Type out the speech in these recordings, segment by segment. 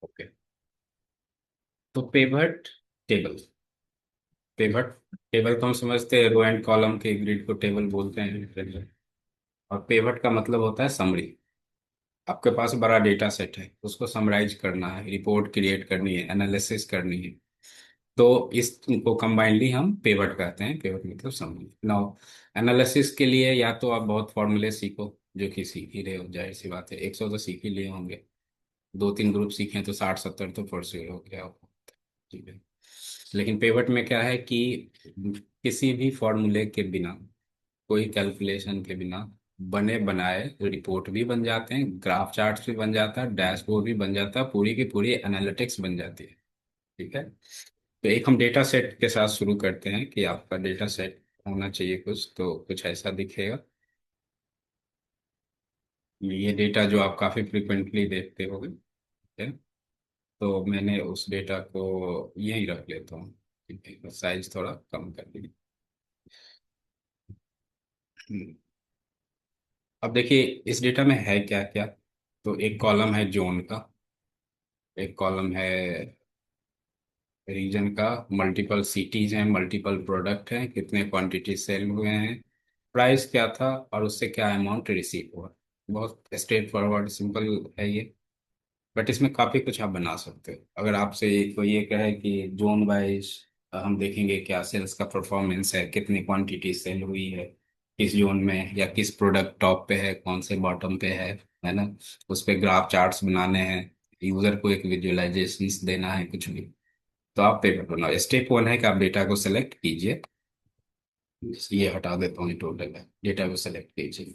Okay. तो पेवट table, पेवट table तो हम समझते हैं रो एंड कॉलम के ग्रिड को टेबल बोलते हैं। और पेवट का मतलब होता है समरी। आपके पास बड़ा डेटा सेट है, उसको समराइज करना है, रिपोर्ट क्रिएट करनी है, एनालिसिस करनी है। तो इसको कंबाइंडली हम पेवट कहते हैं। पेवट मतलब समरी। नाउ एनालिसिस के लिए या तो आप बहुत फॉर्मूले सीखो, जो कि सीख ही रहे हो, जाहिर सी बात है 100 तो सीख ही लिए होंगे। दो तीन ग्रुप सीखे तो 60 70 तो परस्यू हो गया होगा। ठीक है। लेकिन पेवट में क्या है कि किसी भी फॉर्मूले के बिना, कोई कैलकुलेशन के बिना बने बनाए रिपोर्ट भी बन जाते हैं, ग्राफ चार्ट्स भी बन जाता है, डैशबोर्ड भी बन जाता है, पूरी की पूरी एनालिटिक्स बन जाती है। ठीक है। तो एक हम डेटा सेट के साथ शुरू करते हैं कि आपका डेटा सेट होना चाहिए कुछ, तो कुछ ऐसा दिखेगा। ये डेटा जो आप काफ़ी फ्रिक्वेंटली देखते होंगे। ठीक है। तो मैंने उस डेटा को यहीं रख लेता हूँ। ठीक है, साइज थोड़ा कम कर दी। हम्म। अब देखिए इस डेटा में है क्या क्या। तो एक कॉलम है जोन का, एक कॉलम है रीजन का, मल्टीपल सिटीज हैं, मल्टीपल प्रोडक्ट हैं, कितने क्वांटिटी सेल हुए हैं, प्राइस क्या था, और उससे क्या अमाउंट रिसीव हुआ। बहुत स्ट्रेट फॉरवर्ड सिंपल है ये। बट इसमें काफ़ी कुछ आप बना सकते हो। अगर आपसे कोई ये कहे कि जोन वाइज हम देखेंगे क्या सेल्स का परफॉर्मेंस है, कितनी क्वांटिटी सेल हुई है किस जोन में, या किस प्रोडक्ट टॉप पे है, कौन से बॉटम पे है ना। उस पे ग्राफ चार्ट्स बनाने हैं, यूजर को एक विजुअलाइजेशंस देना है, कुछ भी। तो आप पेपर बनाओ। स्टेप वन है कि आप डेटा को सेलेक्ट कीजिए। ये हटा देता हूँ, टोटल है, डेटा को सेलेक्ट कीजिए।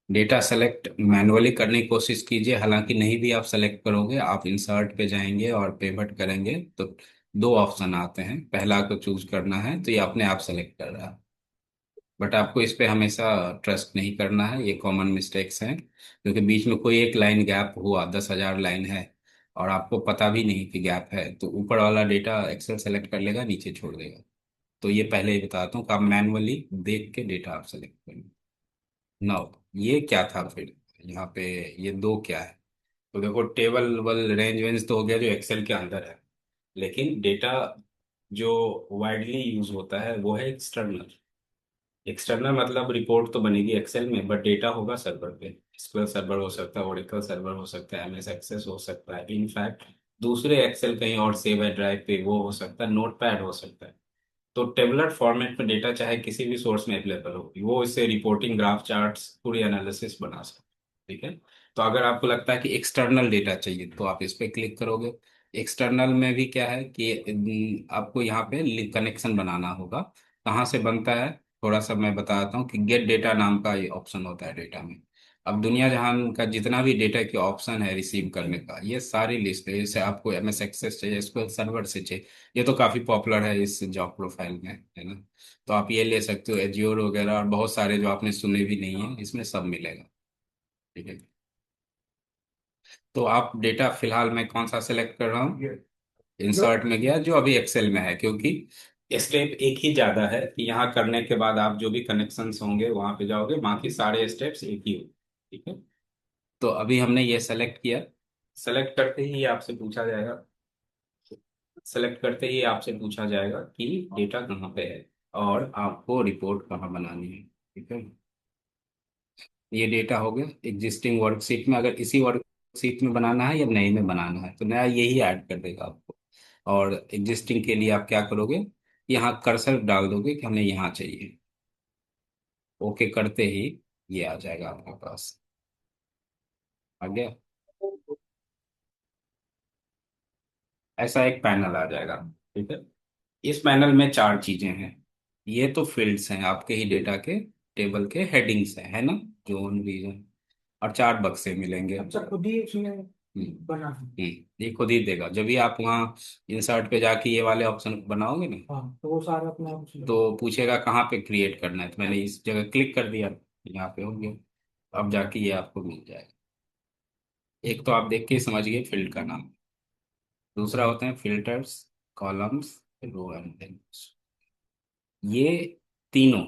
डेटा सेलेक्ट मैनुअली करने की कोशिश कीजिए। हालांकि नहीं भी आप सेलेक्ट करोगे, आप इंसर्ट पे जाएंगे और पेवट करेंगे तो दो ऑप्शन आते हैं, पहला को चूज करना है तो ये अपने आप सेलेक्ट कर रहा है। बट आपको इस पे हमेशा ट्रस्ट नहीं करना है, ये कॉमन मिस्टेक्स हैं। क्योंकि बीच में कोई एक लाइन गैप हुआ, 10,000 लाइन है और आपको पता भी नहीं कि गैप है, तो ऊपर वाला डेटा एक्सेल सेलेक्ट कर लेगा, नीचे छोड़ देगा। तो ये पहले ही बताता हूँ कि आप मैनुअली देख के डेटा आप सेलेक्ट करें। नाउ ये क्या था फिर यहाँ पे, ये दो क्या है। तो देखो टेबल वल रेंज वेंज तो हो गया जो एक्सेल के अंदर है। लेकिन डेटा जो वाइडली यूज होता है वो है एक्सटर्नल। एक्सटर्नल मतलब रिपोर्ट तो बनेगी एक्सेल में, बट डेटा होगा सर्वर पे। एसक्यूएल सर्वर हो सकता है, ओरेकल सर्वर हो सकता है, एमएस एक्सेस हो सकता है, इनफैक्ट दूसरे एक्सेल कहीं और सेव है ड्राइव पे, वो हो सकता है, नोटपैड हो सकता है। तो टेबलर फॉर्मेट में डेटा चाहे किसी भी सोर्स में अवेलेबल होगी, वो इससे रिपोर्टिंग ग्राफ चार्ट्स पूरी एनालिसिस बना सकते हैं। ठीक है। तो अगर आपको लगता है कि एक्सटर्नल डेटा चाहिए तो आप इस पे क्लिक करोगे। एक्सटर्नल में भी क्या है कि आपको यहाँ पे कनेक्शन बनाना होगा। कहाँ से बनता है, थोड़ा सा मैं बताता हूँ कि गेट डेटा नाम का ये ऑप्शन होता है डेटा में। अब दुनिया जहान का जितना भी डेटा के ऑप्शन है रिसीव करने का, ये सारी लिस्ट है। जैसे आपको एमएस एक्सेस चाहिए, एसक्यूएल सर्वर से चाहिए, ये तो काफी पॉपुलर है इस जॉब प्रोफाइल में, है ना। तो आप ये ले सकते हो, एज्योर वगैरह, और बहुत सारे जो आपने सुने भी नहीं है, इसमें सब मिलेगा। ठीक है। तो आप डेटा फिलहाल मैं कौन सा सेलेक्ट कर रहा हूँ, इंसर्ट में गया जो अभी एक्सेल में है, क्योंकि स्टेप एक ही ज्यादा है कि यहाँ करने के बाद आप जो भी कनेक्शंस होंगे वहां पे जाओगे, बाकी सारे स्टेप्स एक ही हो। ठीक है। तो अभी हमने ये सेलेक्ट किया। सेलेक्ट करते ही आपसे पूछा जाएगा, सेलेक्ट करते ही आपसे पूछा जाएगा कि डेटा कहाँ पे है और आपको रिपोर्ट कहाँ बनानी है। ठीक है। ये डेटा हो गया एग्जिस्टिंग वर्कशीट में। अगर इसी वर्कशीट में बनाना है या नए में बनाना है तो नया यही ऐड कर देगा आपको। और एग्जिस्टिंग के लिए आप क्या करोगे, यहाँ कर्सर डाल दोगे कि हमें यहाँ चाहिए। ओके करते ही ये आ जाएगा आपके पास। आ गया। ऐसा एक पैनल आ जाएगा। ठीक है। इस पैनल में चार चीजें हैं। ये तो फील्ड्स हैं आपके ही डेटा के, टेबल के हेडिंग्स हैं, है ना। जोन रीजन, और चार बक्से मिलेंगे। अच्छा, खुद ही उसमें बना ये खुद ही देगा जब भी आप वहाँ इंसर्ट पे जाके ये वाले ऑप्शन बनाओगे ना। हाँ, तो वो सारा अपने आप उसमें तो पूछेगा कहाँ पे क्रिएट करना है, तो मैंने इस जगह क्लिक कर दिया, यहाँ पे हो गया। अब जाके ये आपको मिल जाएगा। एक तो आप देख के ही समझ गए फील्ड का नाम। दूसरा होते हैं filters, columns, row and links. ये तीनों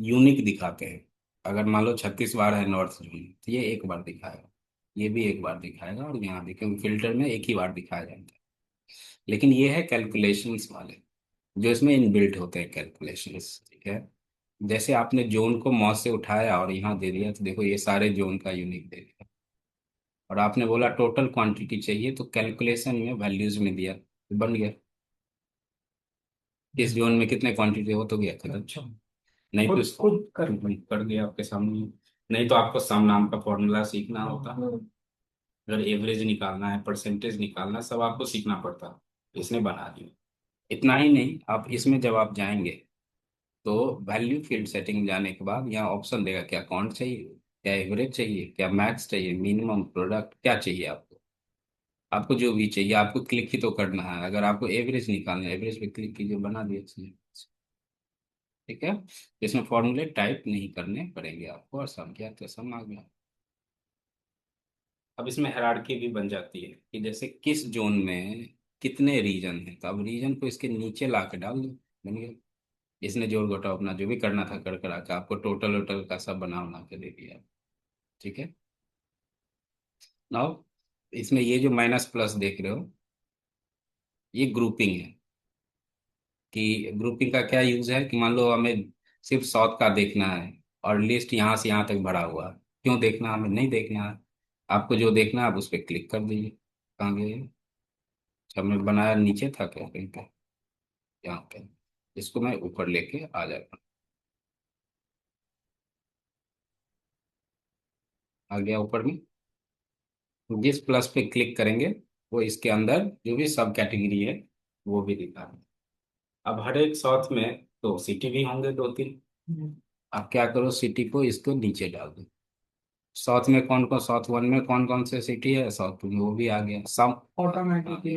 यूनिक दिखाते हैं। अगर मान लो 36 बार है नॉर्थ जोन, तो ये एक बार दिखाएगा। ये भी एक बार दिखाएगा और यहाँ भी, क्योंकि फिल्टर में एक ही बार दिखाया जाता है। लेकिन ये है कैलकुलेशंस वाले, जो इसमें इनबिल्ट होते हैं कैलकुलेशंस, ठीक है। जैसे आपने जोन को मॉस से उठाया और यहाँ दे दिया, तो देखो ये सारे जोन का यूनिक दे दिया। और आपने बोला टोटल क्वांटिटी चाहिए, तो कैलकुलेशन में वैल्यूज में दिया, तो बन गया इस जोन में कितने क्वांटिटी हो, तो गया खत्म। अच्छा, नहीं तो खुद इसको खुद कर दिया आपके सामने। नहीं तो आपको सम नाम का फॉर्मूला सीखना होता, अगर एवरेज निकालना है, परसेंटेज निकालना है, सब आपको सीखना पड़ता। इसने बना दिया। इतना ही नहीं, आप इसमें जब आप जाएंगे तो वैल्यू फील्ड सेटिंग जाने के बाद यहाँ ऑप्शन देगा, क्या काउंट चाहिए, क्या एवरेज चाहिए, क्या मैक्स चाहिए, मिनिमम प्रोडक्ट क्या चाहिए आपको। आपको जो भी चाहिए, आपको क्लिक ही तो करना है। अगर आपको एवरेज निकालना है, एवरेज पे क्लिक कीजिए, बना दिया इसने। ठीक है, इसमें फॉर्मूले टाइप नहीं करने पड़ेंगे आपको, और सम किया तो सम आ गया। अब इसमें हायरार्की भी बन जाती है कि जैसे किस जोन में कितने रीजन हैं, तो अब रीजन को इसके नीचे ला के डाल दो, बन गया। इसने जोड़ घटाव अपना जो भी करना था कर करा के आपको टोटल वोटल का सब बना बना के दे दिया। ठीक है। नाउ इसमें ये जो माइनस प्लस देख रहे हो, ये ग्रुपिंग है। कि ग्रुपिंग का क्या यूज है, कि मान लो हमें सिर्फ साउथ का देखना है और लिस्ट यहाँ से यहाँ तक भरा हुआ है। क्यों देखना, हमें नहीं देखना है। आपको जो देखना है आप उस पर क्लिक कर दीजिए। कहाँ गए, अच्छा, हमने बनाया नीचे था क्या कहीं पे, यहाँ पे। इसको मैं ऊपर लेके आ जाता, आ गया ऊपर में। जिस प्लस पे क्लिक करेंगे वो इसके अंदर जो भी सब कैटेगरी है वो भी दिखा रहा है। अब हर एक साथ में तो सिटी भी होंगे दो तीन। आप क्या करो, सिटी को इसको नीचे डाल दो। साउथ में कौन कौन, साउथ वन में कौन कौन से सिटी है, साउथ टू में वो भी आ गया सब ऑटोमेटिकली।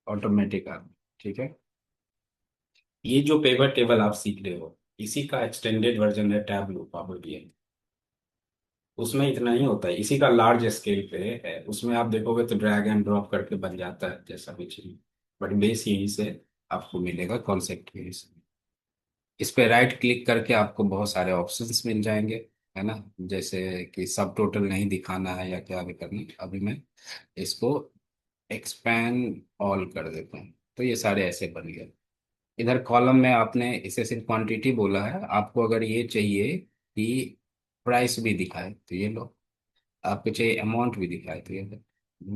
ऑटोमेटिक आ गया, ठीक है। ये जो पेवर टेबल आप सीख रहे हो, इसी का एक्सटेंडेड वर्जन है टैबलू पावर बीआई। उसमें इतना ही होता है, इसी का लार्ज स्केल पे है। उसमें आप देखोगे तो ड्रैग एंड ड्रॉप करके बन जाता है जैसा भी चाहिए। बट बेस यहीं से आपको मिलेगा, कॉन्सेप्ट यहीं से। इस पे राइट क्लिक करके आपको बहुत सारे ऑप्शंस मिल जाएंगे, है ना। जैसे कि सब टोटल नहीं दिखाना है या क्या भी करना है। अभी मैं इसको एक्सपैंड ऑल कर देता हूँ, तो ये सारे ऐसे बन गए। इधर कॉलम में आपने इसे सिर्फ क्वांटिटी बोला है, आपको अगर ये चाहिए कि प्राइस भी दिखाए तो ये लो, आपको चाहिए अमाउंट भी दिखाए तो ये लो।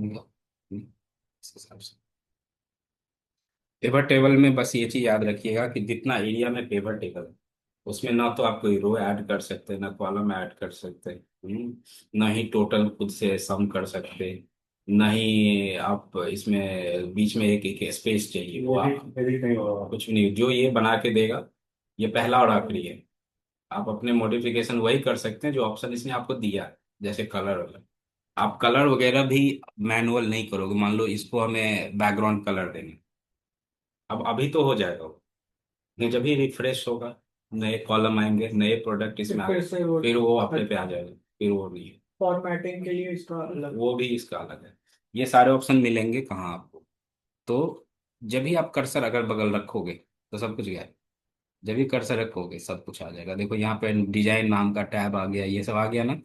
लो। इस हिसाब से पेपर टेबल में बस ये चीज याद रखिएगा कि जितना एरिया में पेपर टेबल है, उसमें ना तो आप कोई रो ऐड कर सकते, ना कॉलम ऐड कर सकते, ना ही टोटल खुद से सम कर सकते, ना ही आप इसमें बीच में एक एक स्पेस चाहिए, वो आप एडिट नहीं होगा, कुछ भी नहीं। जो ये बना के देगा, ये पहला और आखिरी है। आप अपने मॉडिफिकेशन वही कर सकते हैं जो ऑप्शन इसने आपको दिया है, जैसे कलर वगैरह। आप कलर वगैरह भी मैनुअल नहीं करोगे। मान लो इसको हमें बैकग्राउंड कलर देना, अब अभी तो हो जाएगा वो, नहीं जब भी रिफ्रेश होगा, नए कॉलम आएंगे, नए प्रोडक्ट इसमें आएंगे, फिर वो अपने पे आ जाएगा। फिर वो नहीं है, फॉर्मेटिंग के लिए इसका अलग, वो भी इसका अलग है। ये सारे ऑप्शन मिलेंगे कहाँ आपको, तो जब भी आप कर्सर अगल बगल रखोगे तो सब कुछ गया है। जब भी कर्सर रखोगे सब कुछ आ जाएगा। देखो यहाँ पे डिजाइन नाम का टैब आ गया, ये सब आ गया ना।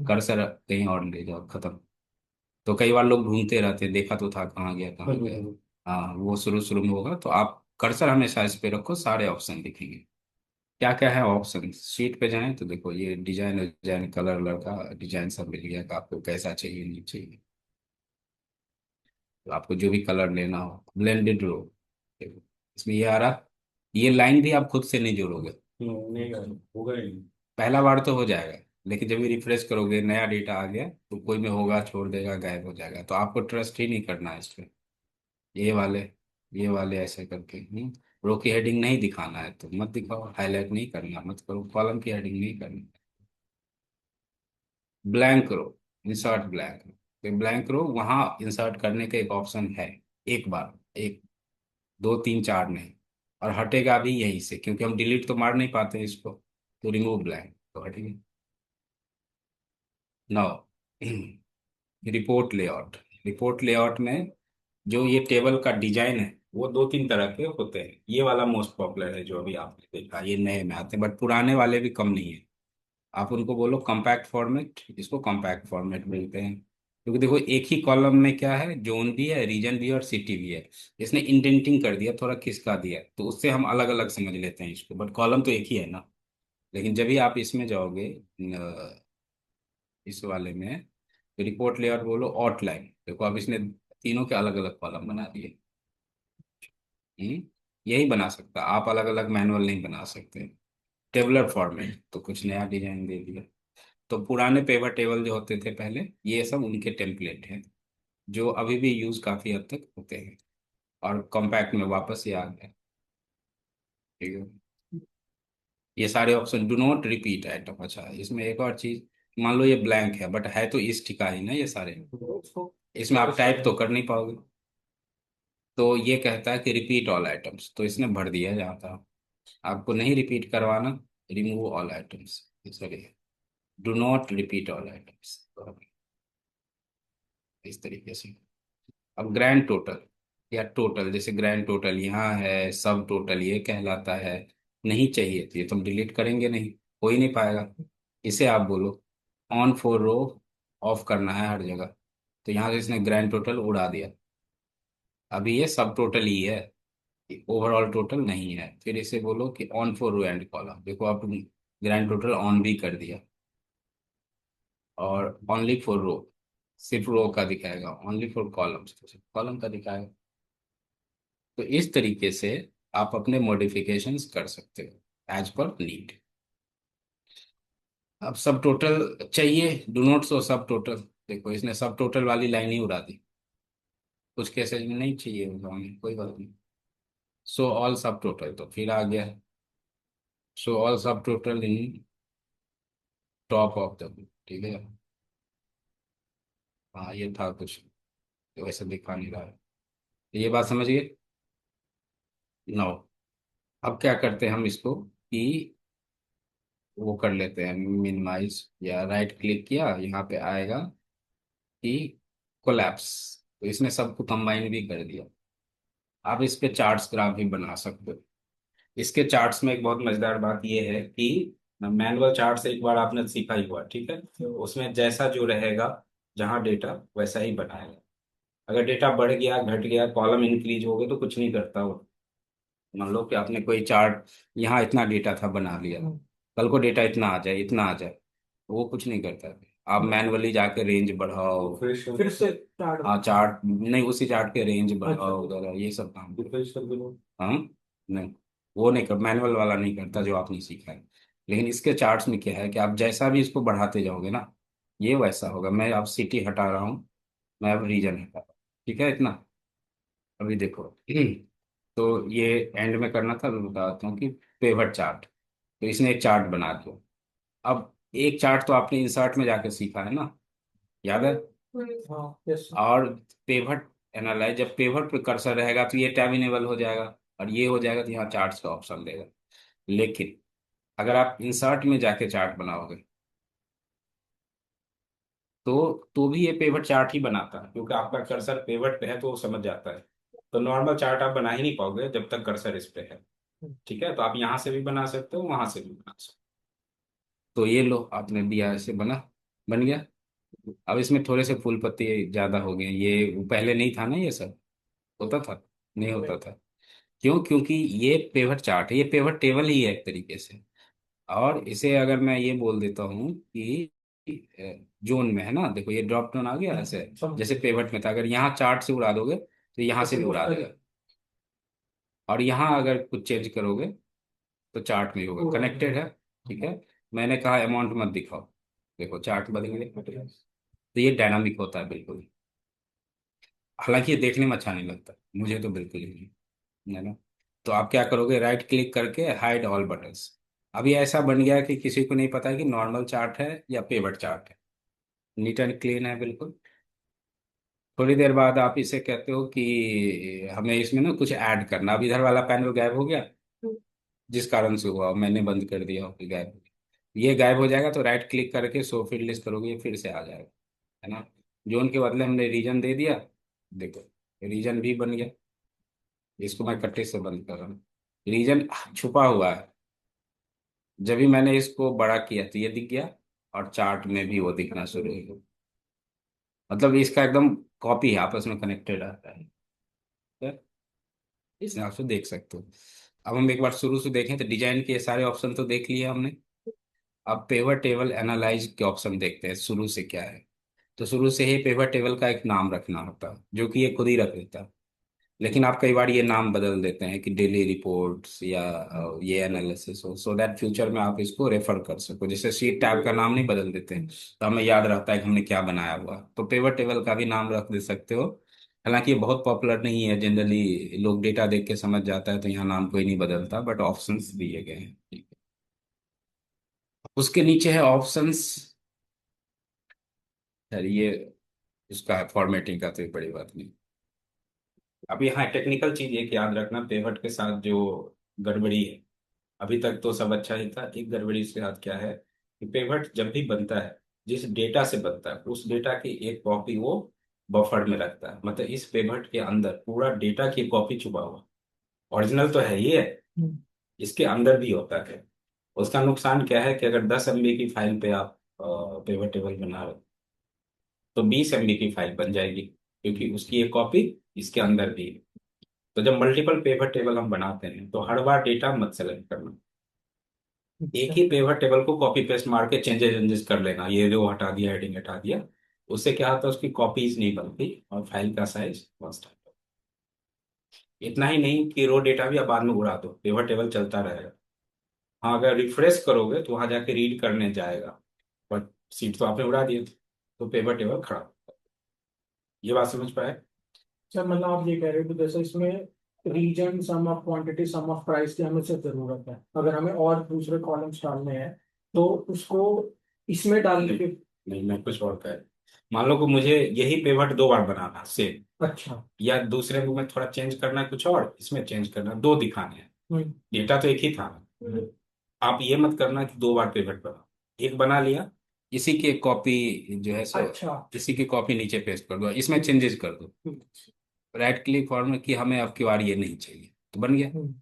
कर्सर कहीं और ले जाओ, खत्म। तो कई बार लोग ढूंढते रहते हैं, देखा तो था कहाँ गया कहाँ गया। हाँ, वो शुरू शुरू में होगा, तो आप कर्सर हमेशा इस पे रखो, सारे ऑप्शन दिखेंगे। क्या क्या है ऑप्शन, शीट पे जाएं तो देखो ये डिजाइन डिजाइन कलर वलर का डिजाइन सब मिल गया कि आपको कैसा चाहिए नहीं चाहिए। तो आपको जो भी कलर लेना हो, ब्लेंडेड रो, देखो इसमें ये आ रहा। ये लाइन भी आप खुद से नहीं जोड़ोगे, नहीं होगा ही नहीं। पहला बार तो हो जाएगा, लेकिन जब भी रिफ्रेश करोगे नया डेटा आ गया तो कोई में होगा, छोड़ देगा, गायब हो जाएगा। तो आपको ट्रस्ट ही नहीं करना है इस पे। ये वाले, ये वाले ऐसे करके रो की हेडिंग नहीं दिखाना है तो मत दिखाओ, हाईलाइट नहीं करना मत करो, कॉलम की हेडिंग नहीं करनी। ब्लैंक करो, इंसर्ट ब्लैंक, तो ब्लैंक करो, वहां इंसर्ट करने का एक ऑप्शन है। एक बार, एक, दो तीन चार नहीं। और हटेगा भी यहीं से, क्योंकि हम डिलीट तो मार नहीं पाते इसको, तो रिमूव ब्लैंक तो हटेगी। Now report layout. Report layout में जो ये टेबल का डिजाइन है वो दो तीन तरह के होते हैं। ये वाला मोस्ट पॉपुलर है जो अभी आपने देखा, ये नए में आते हैं, बट पुराने वाले भी कम नहीं है। आप उनको बोलो कॉम्पैक्ट फॉर्मेट, इसको कॉम्पैक्ट फॉर्मेट बोलते हैं। क्योंकि देखो एक ही कॉलम में क्या है, जोन भी है, रीजन भी है और सिटी भी है। इसने इंडेंटिंग कर दिया, थोड़ा खिसका दिया, तो उससे हम अलग अलग समझ लेते हैं इसको, बट कॉलम तो एक ही है ना। लेकिन जब भी आप इसमें जाओगे, इस वाले में, तो रिपोर्ट लेआउट बोलो आउटलाइन, देखो अब इसने तीनों के अलग अलग कॉलम बना दिए। हम्म, यही बना सकता, आप अलग अलग मैनुअल नहीं बना सकते। टेबलर फॉर्मेट तो कुछ नया डिजाइन दे दिया। तो पुराने पेपर टेबल जो होते थे पहले, ये सब उनके टेम्पलेट हैं, जो अभी भी यूज काफी हद तक होते हैं। और कॉम्पैक्ट में वापस ये आ गया। ठीक है, ये सारे option do not repeat item. अच्छा, इसमें एक और चीज, मान लो ये ब्लैंक है, बट है तो इस ठिका ही ना ये सारे, इसमें आप टाइप तो कर नहीं पाओगे। तो ये कहता है कि रिपीट ऑल आइटम्स, तो इसने भर दिया जहाँ था। आपको नहीं रिपीट करवाना, remove all items, sorry, do not repeat all items, इस तरीके से। अब ग्रैंड टोटल या टोटल, जैसे ग्रैंड टोटल यहाँ है, सब टोटल ये कहलाता है। नहीं चाहिए तो ये तुम डिलीट करेंगे नहीं, हो ही नहीं पाएगा। इसे आप बोलो ऑन फोर रो, ऑफ करना है हर जगह। तो यहाँ से इसने ग्रैंड टोटल उड़ा दिया। अभी ये सब टोटल ही है, ओवरऑल टोटल नहीं है। फिर इसे बोलो कि on for row and column, देखो आप ग्रैंड टोटल ऑन भी कर दिया। और ओनली फॉर रो, सिर्फ रो का दिखाएगा, ओनली फॉर कॉलम्स तो सिर्फ कॉलम का दिखाएगा। तो इस तरीके से आप अपने मॉडिफिकेशंस कर सकते हो एज पर नीड। अब सब टोटल चाहिए, डू नॉट शो सब टोटल, देखो इसने सब टोटल वाली लाइन ही उड़ा दी। कुछ केसेज में नहीं चाहिए होगा हमें, कोई बात नहीं। शो ऑल सब टोटल, तो फिर आ गया शो ऑल सब total in top of the book, ठीक है। हाँ ये था कुछ, तो वैसे दिखा नहीं रहा है। तो ये बात समझिए। नो, अब क्या करते हैं हम इसको कि वो कर लेते हैं मिनिमाइज, या राइट क्लिक किया, यहाँ पे आएगा कि कोलैप्स, तो इसने सबको कंबाइन भी कर दिया। आप इस पे चार्ट्स ग्राफ भी बना सकते हो। इसके चार्ट्स में एक बहुत मजेदार बात यह है कि मैनुअल चार्ट्स एक बार आपने सीखा ही हुआ, ठीक है, तो उसमें जैसा जो रहेगा, जहाँ डेटा वैसा ही बनाएगा। अगर डेटा बढ़ गया, घट गया, कॉलम इंक्रीज हो गए, तो कुछ नहीं करता वो। मान लो कि आपने कोई चार्ट, यहाँ इतना डेटा था बना लिया, कल को डेटा इतना आ जाए, इतना आ जाए, वो कुछ नहीं करता है। आप मैनुअली जाके रेंज बढ़ाओ, फिर से हाँ चार्ट नहीं, उसी चार्ट के रेंज बढ़ाओ उधर, ये सब काम हाँ, नहीं, वो नहीं कर, मैनुअल वाला नहीं करता जो आपने सीखा है। लेकिन इसके चार्ट्स में क्या है कि आप जैसा भी इसको बढ़ाते जाओगे ना, ये वैसा होगा। मैं अब सिटी हटा रहा हूँ, मैं अब रीजन हटा रहा हूँ, ठीक है इतना। अभी देखो तो ये एंड में करना था, मैं बताता हूँ कि पेवर चार्ट, तो इसने एक चार्ट बना दिया। अब एक चार्ट तो आपने इंसर्ट में जाके सीखा है ना, याद है। हाँ यस। और पेवट एनालाइज, जब पेवट पे कर्सर रहेगा तो ये टैब इनेबल हो जाएगा, और ये हो जाएगा तो यहाँ चार्ट्स का ऑप्शन देगा। लेकिन अगर आप इंसर्ट में जाके चार्ट बनाओगे, तो भी ये पेवट चार्ट ही बनाता है, क्योंकि आपका कर्सर पेवट पे है तो वो समझ जाता है। तो नॉर्मल चार्ट आप बना ही नहीं पाओगे जब तक कर्सर इस पे है। ठीक है, तो आप यहाँ से भी बना सकते हो, वहां से भी बना सकते हो। तो ये लो, आपने दिया ऐसे बना, बन गया। अब इसमें थोड़े से फूल पत्ते ज्यादा हो गए, ये पहले नहीं था ना, ये सब होता था, नहीं होता था। क्यों? क्योंकि ये पेवट चार्ट है, ये पेवट टेबल ही है एक तरीके से। और इसे अगर मैं ये बोल देता हूँ कि जोन में है ना, देखो ये ड्रॉप डाउन आ गया ऐसे, जैसे पेवट में था, अगर यहाँ चार्ट से उड़ा दोगे तो यहाँ से भी उड़ा देगा। और यहाँ अगर कुछ चेंज करोगे तो चार्ट में होगा, कनेक्टेड है। ठीक है, मैंने कहा अमाउंट मत दिखाओ, देखो चार्ट बदल गया। तो ये डायनामिक होता है बिल्कुल। हालांकि ये देखने में अच्छा नहीं लगता, मुझे तो बिल्कुल ही नहीं, है ना। तो आप क्या करोगे, राइट क्लिक करके हाइड ऑल बटन्स। अभी ऐसा बन गया कि किसी को नहीं पता कि नॉर्मल चार्ट है या पेवट चार्ट है, नीट एंड क्लीन है बिल्कुल। थोड़ी देर बाद आप इसे कहते हो कि हमें इसमें ना कुछ ऐड करना, अब इधर वाला पैनल गायब हो गया, जिस कारण से हुआ, मैंने बंद कर दिया हो, कि गायब हो गया। ये गायब हो जाएगा तो राइट क्लिक करके शो फील्ड लिस्ट करोगे, ये फिर से आ जाएगा, है ना। जोन के बदले हमने रीजन दे दिया, देखो रीजन भी बन गया। इसको मैं कट्टे से बंद कर रहा हूँ, रीजन छुपा हुआ है, जब भी मैंने इसको बड़ा किया तो ये दिख गया, और चार्ट में भी वो दिखना शुरू हो गया। मतलब इसका एकदम कॉपी है, आपस में कनेक्टेड रहता है। तो इस हिसाब से देख सकते हो। अब हम एक बार शुरू से देखें तो डिजाइन के सारे ऑप्शन तो देख लिए हमने। अब पेवर टेबल एनालाइज के ऑप्शन देखते हैं शुरू से क्या है। तो शुरू से ही पेवर टेबल का एक नाम रखना होता है, जो कि ये खुद ही रख देता है। लेकिन आप कई बार ये नाम बदल देते हैं कि डेली रिपोर्ट्स या ये एनालिसिस हो, सो दैट फ्यूचर में आप इसको रेफर कर सको। जैसे शीट टैब का नाम नहीं बदल देते हैं तो हमें याद रहता है कि हमने क्या बनाया हुआ। तो पेवर टेबल का भी नाम रख दे सकते हो। हालांकि ये बहुत पॉपुलर नहीं है, जनरली लोग डेटा देख के समझ जाता है, तो यहाँ नाम कोई नहीं बदलता, बट ऑप्शंस दिए गए हैं। ठीक है। उसके नीचे है ऑप्शंस। सर ये उसका फॉर्मेटिंग का तो एक बड़ी बात नहीं। अब यहाँ टेक्निकल चीज एक याद रखना, पेवट के साथ जो गड़बड़ी है, अभी तक तो सब अच्छा ही था, एक गड़बड़ी इसके साथ क्या है कि पेवट जब भी बनता है, जिस डेटा से बनता है उस डेटा की एक कॉपी वो बफर में रखता है। मतलब इस पेवट के अंदर पूरा डेटा की कॉपी छुपा हुआ। ओरिजिनल तो है ही है, इसके अंदर भी होता है। उसका नुकसान क्या है कि अगर 10 MB की फाइल पे आप पेवट टेबल बना रहे हो, तो 20 MB की फाइल बन जाएगी, क्योंकि उसकी एक कॉपी इसके अंदर भी है। तो जब मल्टीपल पेवर टेबल हम बनाते हैं तो हर बार डेटा मत सेलेक्ट करना, एक अच्छा। ही पेवर टेबल को कॉपी पेस्ट मार के चेंजेस चेंजेस कर लेना, ये जो हटा दिया, हेडिंग हटा दिया। उससे क्या होता है, उसकी कॉपीज नहीं बनती और फाइल का साइज मस्त है। इतना ही नहीं कि रो डेटा भी आप बाद में उड़ा दो, पेवर टेबल चलता रहेगा। हाँ, अगर रिफ्रेश करोगे तो वहां जाके रीड करने जाएगा, पर सीट तो आपने उड़ा दी थी, तो पेवर टेबल खराब। ये बात समझ पाए? सर मतलब आप ये कह रहे हो कि जैसे इसमें region, sum of quantity, sum of price की हमें सिर्फ जरूरत है, अगर हमें और दूसरे कॉलम्स डालने हैं तो उसको इसमें डालने नहीं, के। नहीं, मैं कुछ और कह, मान लो कि मुझे यही पेवर 2 बार बनाना सेम, अच्छा। या दूसरे में थोड़ा चेंज करना है, कुछ और इसमें चेंज करना है, दो दिखाने हैं। हम्म। डेटा तो एक ही था। आप ये मत करना कि 2 बार पेमेंट बना, एक बना लिया, इसी की एक कॉपी जो है सो अच्छा। इसी की कॉपी नीचे पेस्ट कर दो, इसमें चेंजेस कर दो। हम्म। राइट क्लिक फॉर्म कि हमें अब की बार ये नहीं चाहिए, तो बन गया। हम्म।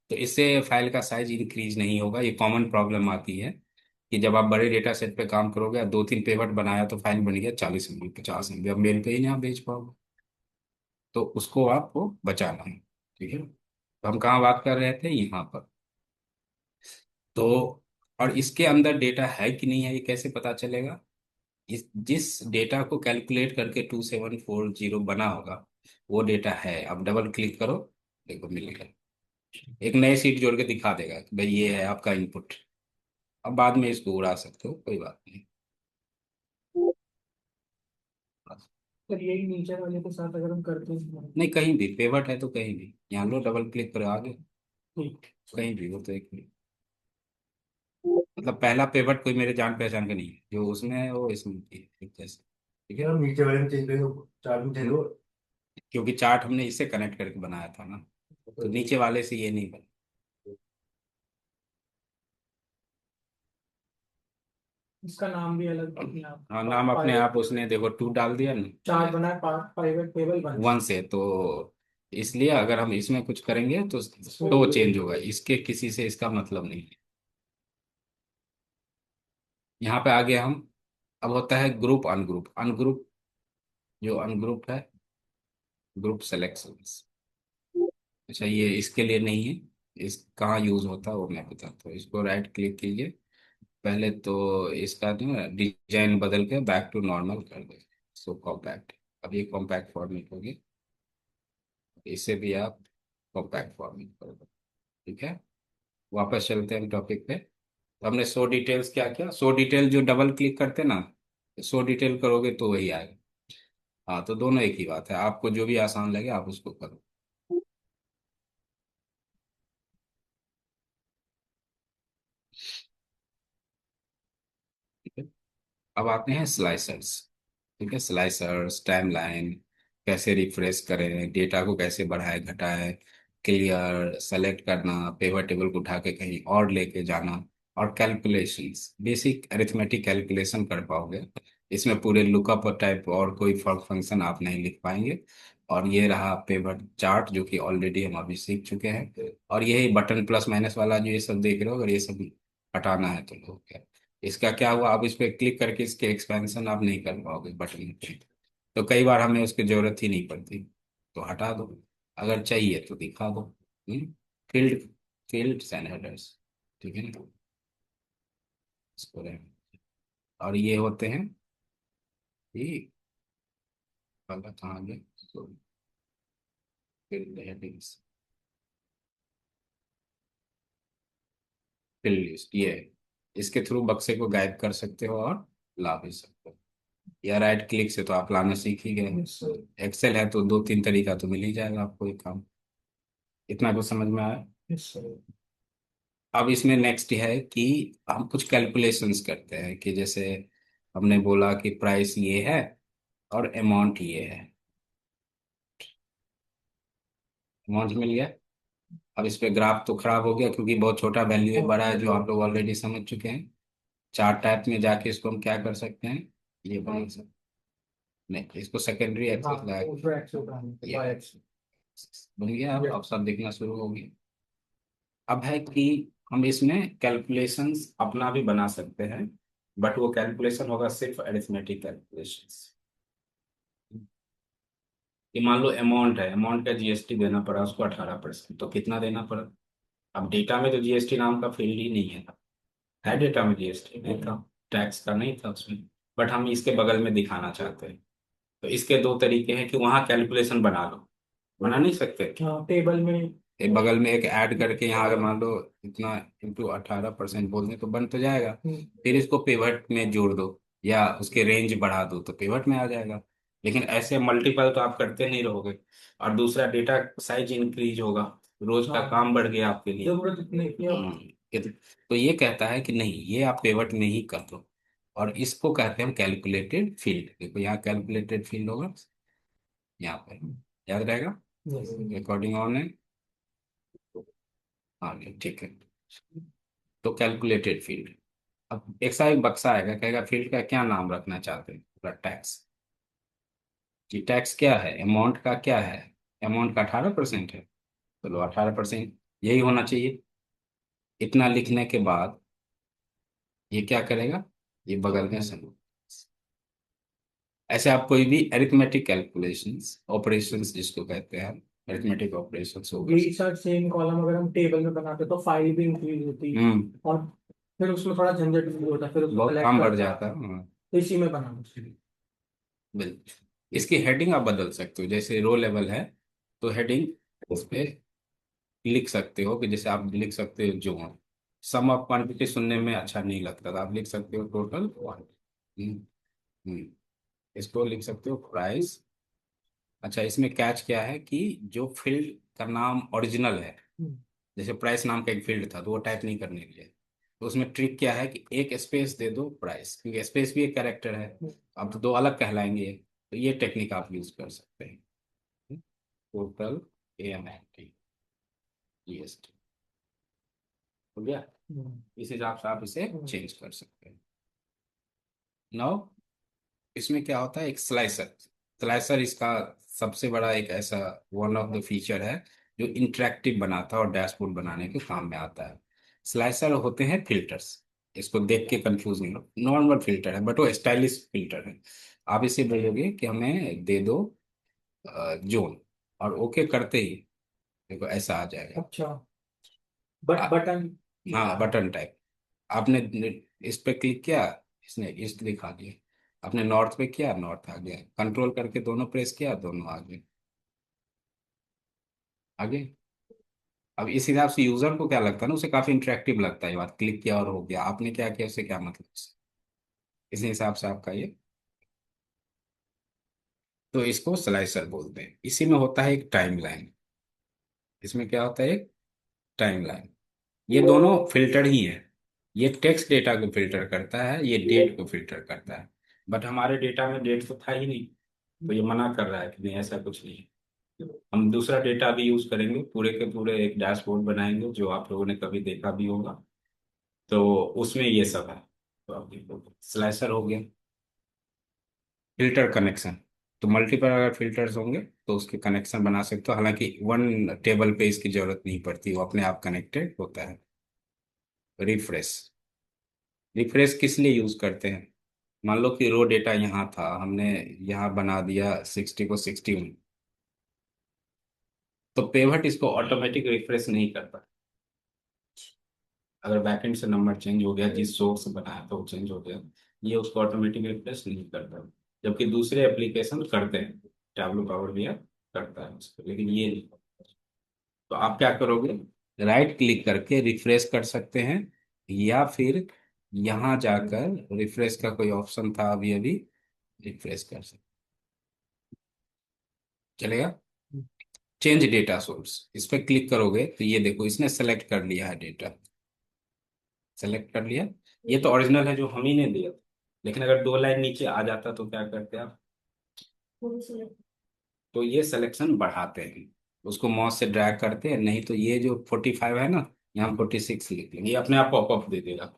तो इससे फाइल का साइज इंक्रीज नहीं होगा। ये कॉमन प्रॉब्लम आती है कि जब आप बड़े डेटा सेट पे काम करोगे, 2-3 पेमेंट बनाया तो फाइल बन गया 40 MB 50 MB, अब मेल पे ही नहीं आप भेज पाओगे। तो उसको आपको बचाना है। ठीक है, तो हम कहाँ बात कर रहे थे, यहाँ पर। तो और इसके अंदर डेटा है कि नहीं है, ये कैसे पता चलेगा? इस जिस डेटा को कैलकुलेट करके 2740 बना होगा, वो डेटा है। अब डबल क्लिक करो, देखो मिलेगा, एक नई सीट जोड़ के दिखा देगा कि भाई ये है आपका इनपुट। अब बाद में इसको उड़ा सकते हो, कोई बात नहीं। सर यही नीचे वाले के साथ अगर हम करते हैं। नहीं, कहीं भी पेवट है तो कहीं भी, यहाँ लो डबल क्लिक करो आगे, ठीक। कहीं भी हो तो एक भी। मतलब पहला पेवट कोई मेरे जान पहचान का नहीं है, जो उसमें है वो इसमें भी है, एक जैसे। ठीक है, यार नीचे वाले में चेंज करो, चार में चेंज करो। क्योंकि चार्ट हमने इससे कनेक्ट करके बनाया था ना, तो नीचे वाले से ये नहीं बना। इसका नाम भी अलग अपने आप। हाँ, नाम अपने आप उसने देखो 2 डाल दिया ना, चार्ट बना है, प्राइवेट टेबल बन। 1 से। तो इसलिए अगर हम इसमें कुछ करेंगे तो वो चेंज होगा, इसके किसी से इसका मतलब नहीं है। यहाँ पे आगे हम, अब होता है ग्रुप अनग्रुप। अनग्रुप, जो अनग्रुप है, ग्रुप सिलेक्शंस। अच्छा, ये इसके लिए नहीं है, इस कहाँ यूज होता है वो मैं बताता हूँ। इसको राइट क्लिक कीजिए, पहले तो इसका जो है डिजाइन बदल के बैक टू नॉर्मल कर दो, सो कॉम्पैक्ट। अब ये कॉम्पैक्ट फॉर्मेट होगी, इसे भी आप कॉम्पैक्ट फॉर्मेट कर दो। ठीक है, वापस चलते हैं टॉपिक पे। तो हमने शो डिटेल्स क्या किया, शो डिटेल जो डबल क्लिक करते ना, शो डिटेल करोगे तो वही आएगा। हाँ, तो दोनों एक ही बात है, आपको जो भी आसान लगे आप उसको करो। ठीक है, अब आते हैं स्लाइसर्स। ठीक है, स्लाइसर्स टाइमलाइन, कैसे रिफ्रेश करें, डेटा को कैसे बढ़ाए घटाए, क्लियर सेलेक्ट करना, पेवर टेबल को उठा के कहीं और लेके जाना, और कैलकुलेशंस, बेसिक अरिथमेटिक कैलकुलेशन कर पाओगे। इसमें पूरे लुकअप और टाइप और कोई फंक्शन आप नहीं लिख पाएंगे। और ये रहा पेवर चार्ट, जो कि ऑलरेडी हम अभी सीख चुके हैं। और यही बटन प्लस माइनस वाला जो ये सब देख रहे हो, अगर ये सब हटाना है तो लो क्या। इसका क्या हुआ, आप इस पे क्लिक करके इसके एक्सपेंशन आप नहीं कर पाओगे बटन पे। तो कई बार हमें उसकी जरूरत ही नहीं पड़ती, तो हटा दो। अगर चाहिए तो दिखा दो। फील्ड फील्ड्स एंड हेडर्स, ठीक है ना, इसको और ये होते हैं, ये वाला कहाँ गया, फील्ड हेडिंग्स, फील्ड लिस्ट ये है। इसके थ्रू बक्से को गायब कर सकते हो और ला भी सकते हो, या राइट क्लिक से तो आप लाना सीख ही गए। Yes, sir. एक्सेल है तो दो तीन तरीका तो मिल ही जाएगा आपको ये काम। इतना कुछ समझ में आया। Yes, sir. अब इसमें नेक्स्ट है कि हम कुछ कैलकुलेशंस करते हैं, कि जैसे हमने बोला कि प्राइस ये है और अमाउंट ये है। अमाउंट मिल गया। अब इस पे ग्राफ तो खराब हो गया क्योंकि बहुत छोटा वैल्यू है, बड़ा है, जो आप लोग ऑलरेडी समझ चुके हैं। चार्ट टाइप में जाके इसको हम क्या कर सकते हैं, ये बना सकते, नहीं इसको सेकेंडरी हाँ, एक्सेस लगा तो उसमें एक्सेल का है, ये बाय एक्सेल। बन गया। अब Yes. ऑप्शन दिखना शुरू हो गया। अब है कि हम इसमें कैलकुलेशंस अपना भी बना सकते हैं, बट वो कैलकुलेशन होगा सिर्फ अरिथमेटिक कैलकुलेशंस। कि मान लो अमाउंट है, अमाउंट का जीएसटी देना पड़ा उसको 18%, तो कितना देना पड़ा। अब डेटा में तो जीएसटी नाम का फील्ड ही नहीं है डेटा में जीएसटी नहीं था, टैक्स का नहीं था उसमें, बट हम इसके बगल में दिखाना चाहते हैं। तो इसके दो तरीके हैं कि वहाँ कैलकुलेशन बना लो, बना नहीं सकते, हाँ, टेबल में। एक बगल में एक ऐड करके यहाँ अगर मान लो इतना इंटू 18% बोल दें तो बन तो जाएगा। फिर इसको पिवट में जोड़ दो या उसके रेंज बढ़ा दो तो पिवट में आ जाएगा। लेकिन ऐसे मल्टीपल तो आप करते नहीं रहोगे। और दूसरा, डेटा साइज इंक्रीज होगा, रोज का हाँ, काम बढ़ गया आपके लिए। जरूरत इतनी थी अब। तो ये कहता है कि नहीं, ये आप पिवट में ही कर दो। और इसको कहते हैं कैलकुलेटेड फील्ड। देखो यहाँ कैलकुलेटेड फील्ड होगा, यहाँ पर याद रहेगा। Yes. रिकॉर्डिंग ऑन है, हाँ ठीक है। तो कैलकुलेटेड फील्ड, अब एक सा एक बक्सा आएगा, कहेगा फील्ड का क्या नाम रखना चाहते हैं, पूरा टैक्स। कि टैक्स क्या है, अमाउंट का क्या है, अमाउंट का 18% है, चलो 18% यही होना चाहिए। इतना लिखने के बाद ये क्या करेगा, ये बगल में समूह। ऐसे आप कोई भी अरिथमेटिक कैलकुलेशंस, ऑपरेशंस जिसको कहते हैं, अरिथमेटिक ऑपरेशंस हो गए। यही सर सेम कॉलम अगर हम टेबल में बनाते तो फाइल भी इंक्रीज होती। और फिर उसमें थोड़ा झंझट भी होता, फिर उसको बहुत कलेक्ट काम बढ़ करना। जाता है, हाँ। तो इसी में बनाना चाहिए। बिल्कुल, इसकी हेडिंग आप बदल सकते हो, जैसे रो लेवल है तो हेडिंग उस पे लिख सकते हो, कि जैसे आप लिख सकते हो जो सम ऑफ क्वांटिटी सुनने में अच्छा नहीं लगता, तो आप लिख सकते हो टोटल क्वांटिटी। इसको लिख सकते हो प्राइस। अच्छा, इसमें कैच क्या है कि जो फील्ड का नाम ओरिजिनल है, हम्म। जैसे प्राइस नाम का एक फील्ड था तो वो टाइप नहीं करने के लिए, तो उसमें ट्रिक क्या है कि एक स्पेस दे दो प्राइस, क्योंकि स्पेस भी एक कैरेक्टर है। अब तो दो अलग कहलाएंगे, तो ये टेक्निक आप यूज कर सकते हैं। टोटल AMT GST हो गया। हम्म। इस हिसाब से आप इसे हम्म। चेंज कर सकते हैं। नाउ इसमें क्या होता है, एक स्लाइसर। स्लाइसर इसका सबसे बड़ा एक ऐसा वन ऑफ द फीचर है जो इंटरेक्टिव बनाता है और डैशबोर्ड बनाने के काम में आता है। स्लाइसर होते हैं फिल्टर्स, इसको देख के कंफ्यूज नहीं हो, नॉर्मल फिल्टर है बट वो स्टाइलिश फिल्टर है। आप इसे बोलोगे कि हमें दे दो जोन, और ओके करते ही देखो ऐसा आ जाएगा। अच्छा, आ, बटन। हाँ, बटन टाइप। आपने इस पे क्लिक किया, इसने ईस्ट दिखा दिया। आपने नॉर्थ पे किया, नॉर्थ आ गया, कंट्रोल करके दोनों प्रेस किया, दोनों आ गए, आगे। अब इस हिसाब से यूजर को क्या लगता है ना, उसे काफी इंटरेक्टिव लगता है, ये बात क्लिक किया और हो गया, आपने क्या किया उससे क्या मतलब, इस हिसाब से आपका ये। तो इसको स्लाइसर बोलते हैं। इसी में होता है एक टाइमलाइन। इसमें क्या होता है, एक टाइमलाइन। ये दोनों फिल्टर ही है। ये टेक्स्ट डेटा को फिल्टर करता है, ये डेट को फिल्टर करता है। बट हमारे डेटा में डेट तो था ही नहीं, तो ये मना कर रहा है कि नहीं ऐसा कुछ नहीं है। हम दूसरा डेटा भी यूज करेंगे, पूरे के पूरे एक डैशबोर्ड बनाएंगे जो आप लोगों ने कभी देखा भी होगा, तो उसमें ये सब है। तो आप देखो स्लाइसर हो गया। फिल्टर कनेक्शन, तो मल्टीपल अगर फिल्टर्स होंगे तो उसके कनेक्शन बना सकते हो, हालांकि वन टेबल पे इसकी जरूरत नहीं पड़ती, वो अपने आप कनेक्टेड होता है। रिफ्रेश, रिफ्रेश किस लिए यूज करते हैं? मान लो कि रो डेटा यहाँ था, हमने यहाँ बना दिया 60 को 61, तो पेवट इसको ऑटोमेटिक रिफ्रेश नहीं करता। अगर बैकएंड से नंबर चेंज हो गया, जिस सोर्स से बनाया था वो चेंज हो गया, ये उसको ऑटोमेटिक रिफ्रेश नहीं करता। जबकि दूसरे एप्लीकेशन करते हैं, टैबलू पावर बीआई करता है उसको, लेकिन ये नहीं। तो आप क्या करोगे, राइट क्लिक करके रिफ्रेश कर सकते हैं, या फिर यहाँ जाकर रिफ्रेश का कोई ऑप्शन था अभी अभी, रिफ्रेश कर सकते, चलेगा। चेंज डेटा सोर्स, इस पर क्लिक करोगे तो ये देखो इसने सेलेक्ट कर लिया है डेटा, सेलेक्ट कर लिया। ये तो ओरिजिनल है जो हम ही ने दिया था, लेकिन अगर 2 लाइन नीचे आ जाता तो क्या करते आप, तो ये सिलेक्शन बढ़ाते हैं, उसको माउस से ड्रैग करते हैं, नहीं तो ये जो 45 है ना, यहाँ 46 लिख लेंगे, ये अपने आप पॉपअप दे देगा।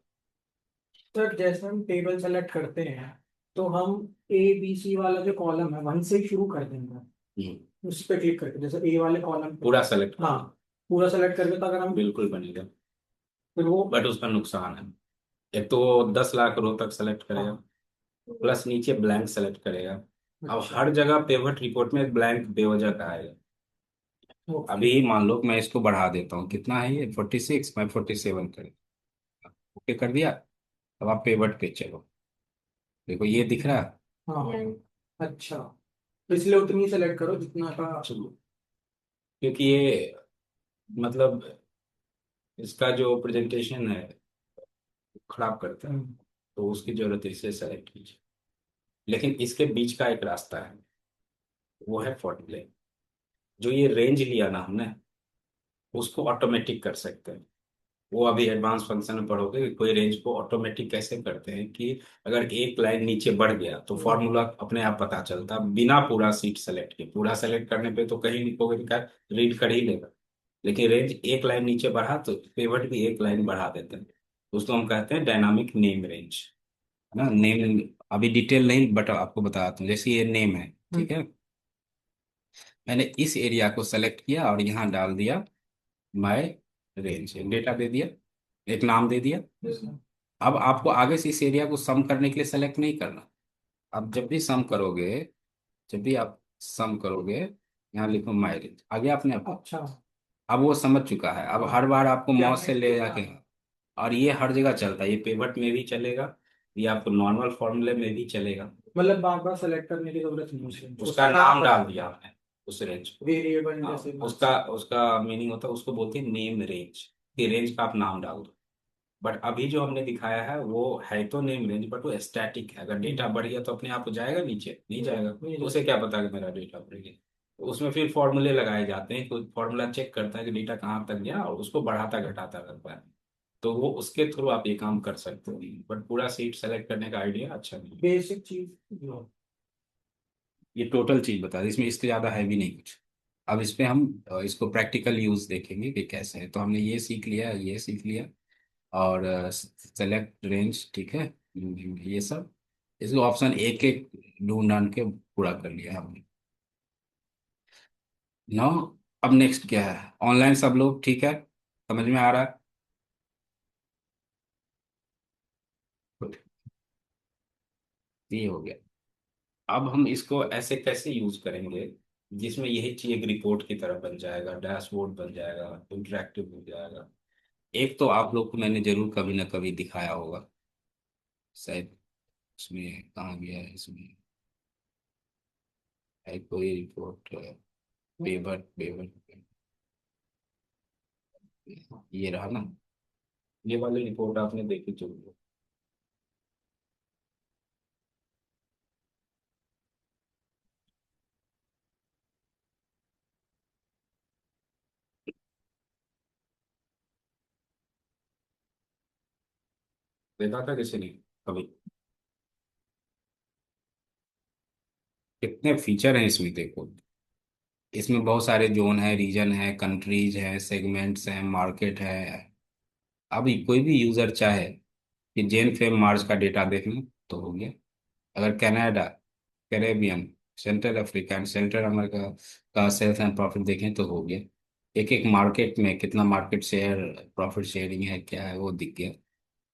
सर जैसे हम टेबल सेलेक्ट करते हैं तो हम ए बी सी वाला जो कॉलम है वहीं से ही शुरू कर देंगे, उस पर क्लिक करके जैसे ए वाले कॉलम पे। पूरा सेलेक्ट, हाँ, पूरा सेलेक्ट करके तो अगर हम बिल्कुल बनेगा, फिर वो। बट उसका नुकसान है। एक तो वो 10 लाख रो तक सेलेक्ट करेगा, हाँ। प्लस नीचे ब्लैंक सेलेक्ट करेगा। अब अच्छा। हर जगह पेवट रिपोर्ट में ब्लैंक बेवजह का आएगा। ओके। अभी मान लो मैं इसको बढ़ा देता हूँ, कितना है ये 46, मैं 47 कर, ओके कर दिया। अब आप पेवट पे चलो, देखो ये दिख रहा है। हाँ। अच्छा, तो इसलिए उतनी सेलेक्ट करो जितना का। चलो, क्योंकि ये मतलब इसका जो प्रेजेंटेशन है खराब करता है, हम्म। तो उसकी जरूरत है, इसे सेलेक्ट कीजिए। लेकिन इसके बीच का एक रास्ता है, वो है फॉर्मूले। जो ये रेंज लिया ना हमने, उसको ऑटोमेटिक कर सकते हैं। वो अभी एडवांस फंक्शन में पढ़ोगे कि कोई रेंज को ऑटोमेटिक कैसे करते हैं, कि अगर एक लाइन नीचे बढ़ गया तो फॉर्मूला अपने आप पता चलता, बिना पूरा सीट सेलेक्ट किए। पूरा सेलेक्ट करने पे तो कहीं लिखोगे तो क्या, रीड कर ही लेगा। लेकिन रेंज एक लाइन नीचे बढ़ा तो पेवट भी एक लाइन बढ़ा देते हैं। उसको हम कहते हैं डायनामिक नेम रेंज, है ना। नेम अभी डिटेल नहीं, बट आपको बताता हूँ। जैसे ये नेम है, ठीक है, मैंने इस एरिया को सेलेक्ट किया और यहाँ डाल दिया माय रेंज, डेटा दे दिया, एक नाम दे दिया। अब आपको आगे से इस एरिया को सम करने के लिए सेलेक्ट नहीं करना। अब जब भी सम करोगे, जब भी आप सम करोगे, यहाँ लिखो माय रेंज, आ गया अपने आप। अच्छा। अब वो समझ चुका है, अब हाँ। हर बार आपको क्या माउस से ले जाके, और ये हर जगह चलता है, ये पेवट में भी चलेगा, ये आपको नॉर्मल फॉर्मूले में भी चलेगा। मतलब बार बार सेलेक्ट करने की जरूरत नहीं है, उसका नाम डाल दिया आपने उस रेंज को। वेरिएबल हाँ, जैसे। उसका उसका मीनिंग होता है, उसको बोलते हैं नेम रेंज, कि रेंज का आप नाम डाल दो। बट अभी जो हमने दिखाया है वो है तो नेम रेंज, बट वो स्टैटिक है। अगर डेटा बढ़ गया तो अपने आप जाएगा नीचे, नहीं जाएगा, तो उसे क्या पता कि मेरा डेटा बढ़ गया। तो उसमें फिर फॉर्मूले लगाए जाते हैं, तो फॉर्मूला चेक करता है कि डेटा कहाँ तक गया और उसको बढ़ाता घटाता रहता है। तो वो उसके थ्रू आप ये काम कर सकते हो, बट पूरा सीट सेलेक्ट करने का आइडिया अच्छा नहीं है। बेसिक चीज। ये टोटल चीज बता दी, इसमें इससे ज्यादा है भी नहीं कुछ। अब इस पे हम इसको प्रैक्टिकल यूज देखेंगे कि कैसे है। तो हमने ये सीख लिया, ये सीख लिया, और सेलेक्ट रेंज, ठीक है, ये सब, इसको ऑप्शन एक एक ढूंढ ढांड के पूरा कर लिया हमने। नो, अब नेक्स्ट क्या है, ऑनलाइन सब लोग ठीक है, समझ में आ रहा है? ये हो गया। अब हम इसको ऐसे कैसे यूज करेंगे जिसमें यही चीज एक रिपोर्ट की तरह बन जाएगा, डैशबोर्ड बन जाएगा, इंटरेक्टिव हो जाएगा। एक तो आप लोग को मैंने जरूर कभी ना कभी दिखाया होगा, शायद उसमें कहाँ गया है, इसमें है कोई रिपोर्ट, पेपर पेपर, ये रहा ना, ये वाली रिपोर्ट आपने देखी जरूर। देखा था किसी ने कभी? कितने फीचर हैं इसमें देखो। इसमें बहुत सारे जोन है, रीजन है, कंट्रीज है, सेगमेंट्स हैं, मार्केट है। अब कोई भी यूजर चाहे कि जैन फेब मार्च का डेटा देख लें तो हो गया। अगर Canada, Caribbean, central Africa and central America का सेल्स एंड प्रॉफिट देखें तो हो गया। एक एक मार्केट में कितना मार्केट शेयर, प्रॉफिट शेयरिंग है, क्या है, वो दिख गया।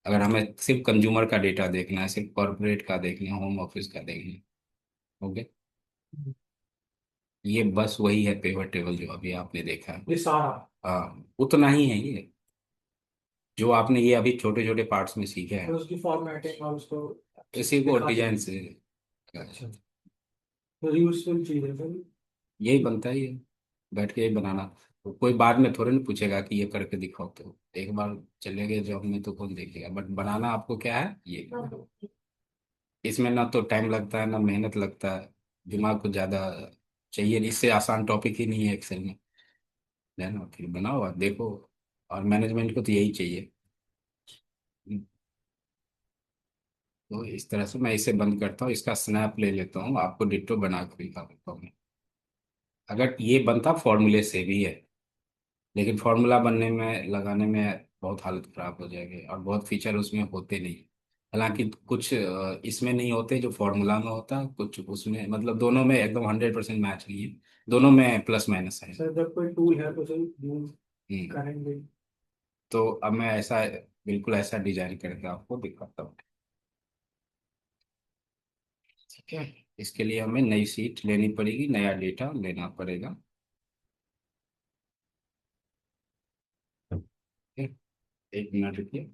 अगर हमें सिर्फ कंज्यूमर का डेटा देखना है, सिर्फ कॉर्पोरेट का देखना है, होम ऑफिस का देखना है, ओके, ये बस वही है पेवर टेबल जो अभी आपने देखा है। ये सारा। उतना ही है ये, जो आपने ये अभी छोटे छोटे पार्ट्स में सीखे तो हैं, उसकी फॉर्मेटिंग और उसको इसी को दिखा डिजाइन देंगे। से अच्छा, तो यूजफुल चीज है सर। यही बनता है ये, बैठ के यही बनाना। तो कोई बाद में थोड़े ना पूछेगा कि ये करके दिखाओ, तो एक बार चले गए जॉब में तो कौन देखेगा, बट बनाना आपको क्या है ये। इसमें ना तो टाइम लगता है ना मेहनत लगता है, दिमाग को ज़्यादा चाहिए, इससे आसान टॉपिक ही नहीं है एक्सेल में, है ना, फिर बनाओ और देखो। और मैनेजमेंट को तो यही चाहिए। तो इस तरह से मैं इसे बंद करता हूँ, इसका स्नैप ले लेता हूँ, आपको डिट्टो बना के दिखा देता हूँ। अगर ये बनता फॉर्मूले से भी है, लेकिन फॉर्मूला बनने में लगाने में बहुत हालत खराब हो जाएगी, और बहुत फीचर उसमें होते नहीं। हालांकि कुछ इसमें नहीं होते जो फॉर्मूला में होता, कुछ उसमें, मतलब दोनों में एकदम 100% मैच नहीं है, दोनों में प्लस माइनस है। सर जब कोई टूल है तो सर यूज हम्म। करेंगे। तो अब मैं ऐसा, बिल्कुल ऐसा डिजाइन करके आपको दिखाता हूँ, ठीक है। इसके लिए हमें नई सीट लेनी पड़ेगी, नया डेटा लेना पड़ेगा, ठीक है। एक मिनट रुकिए।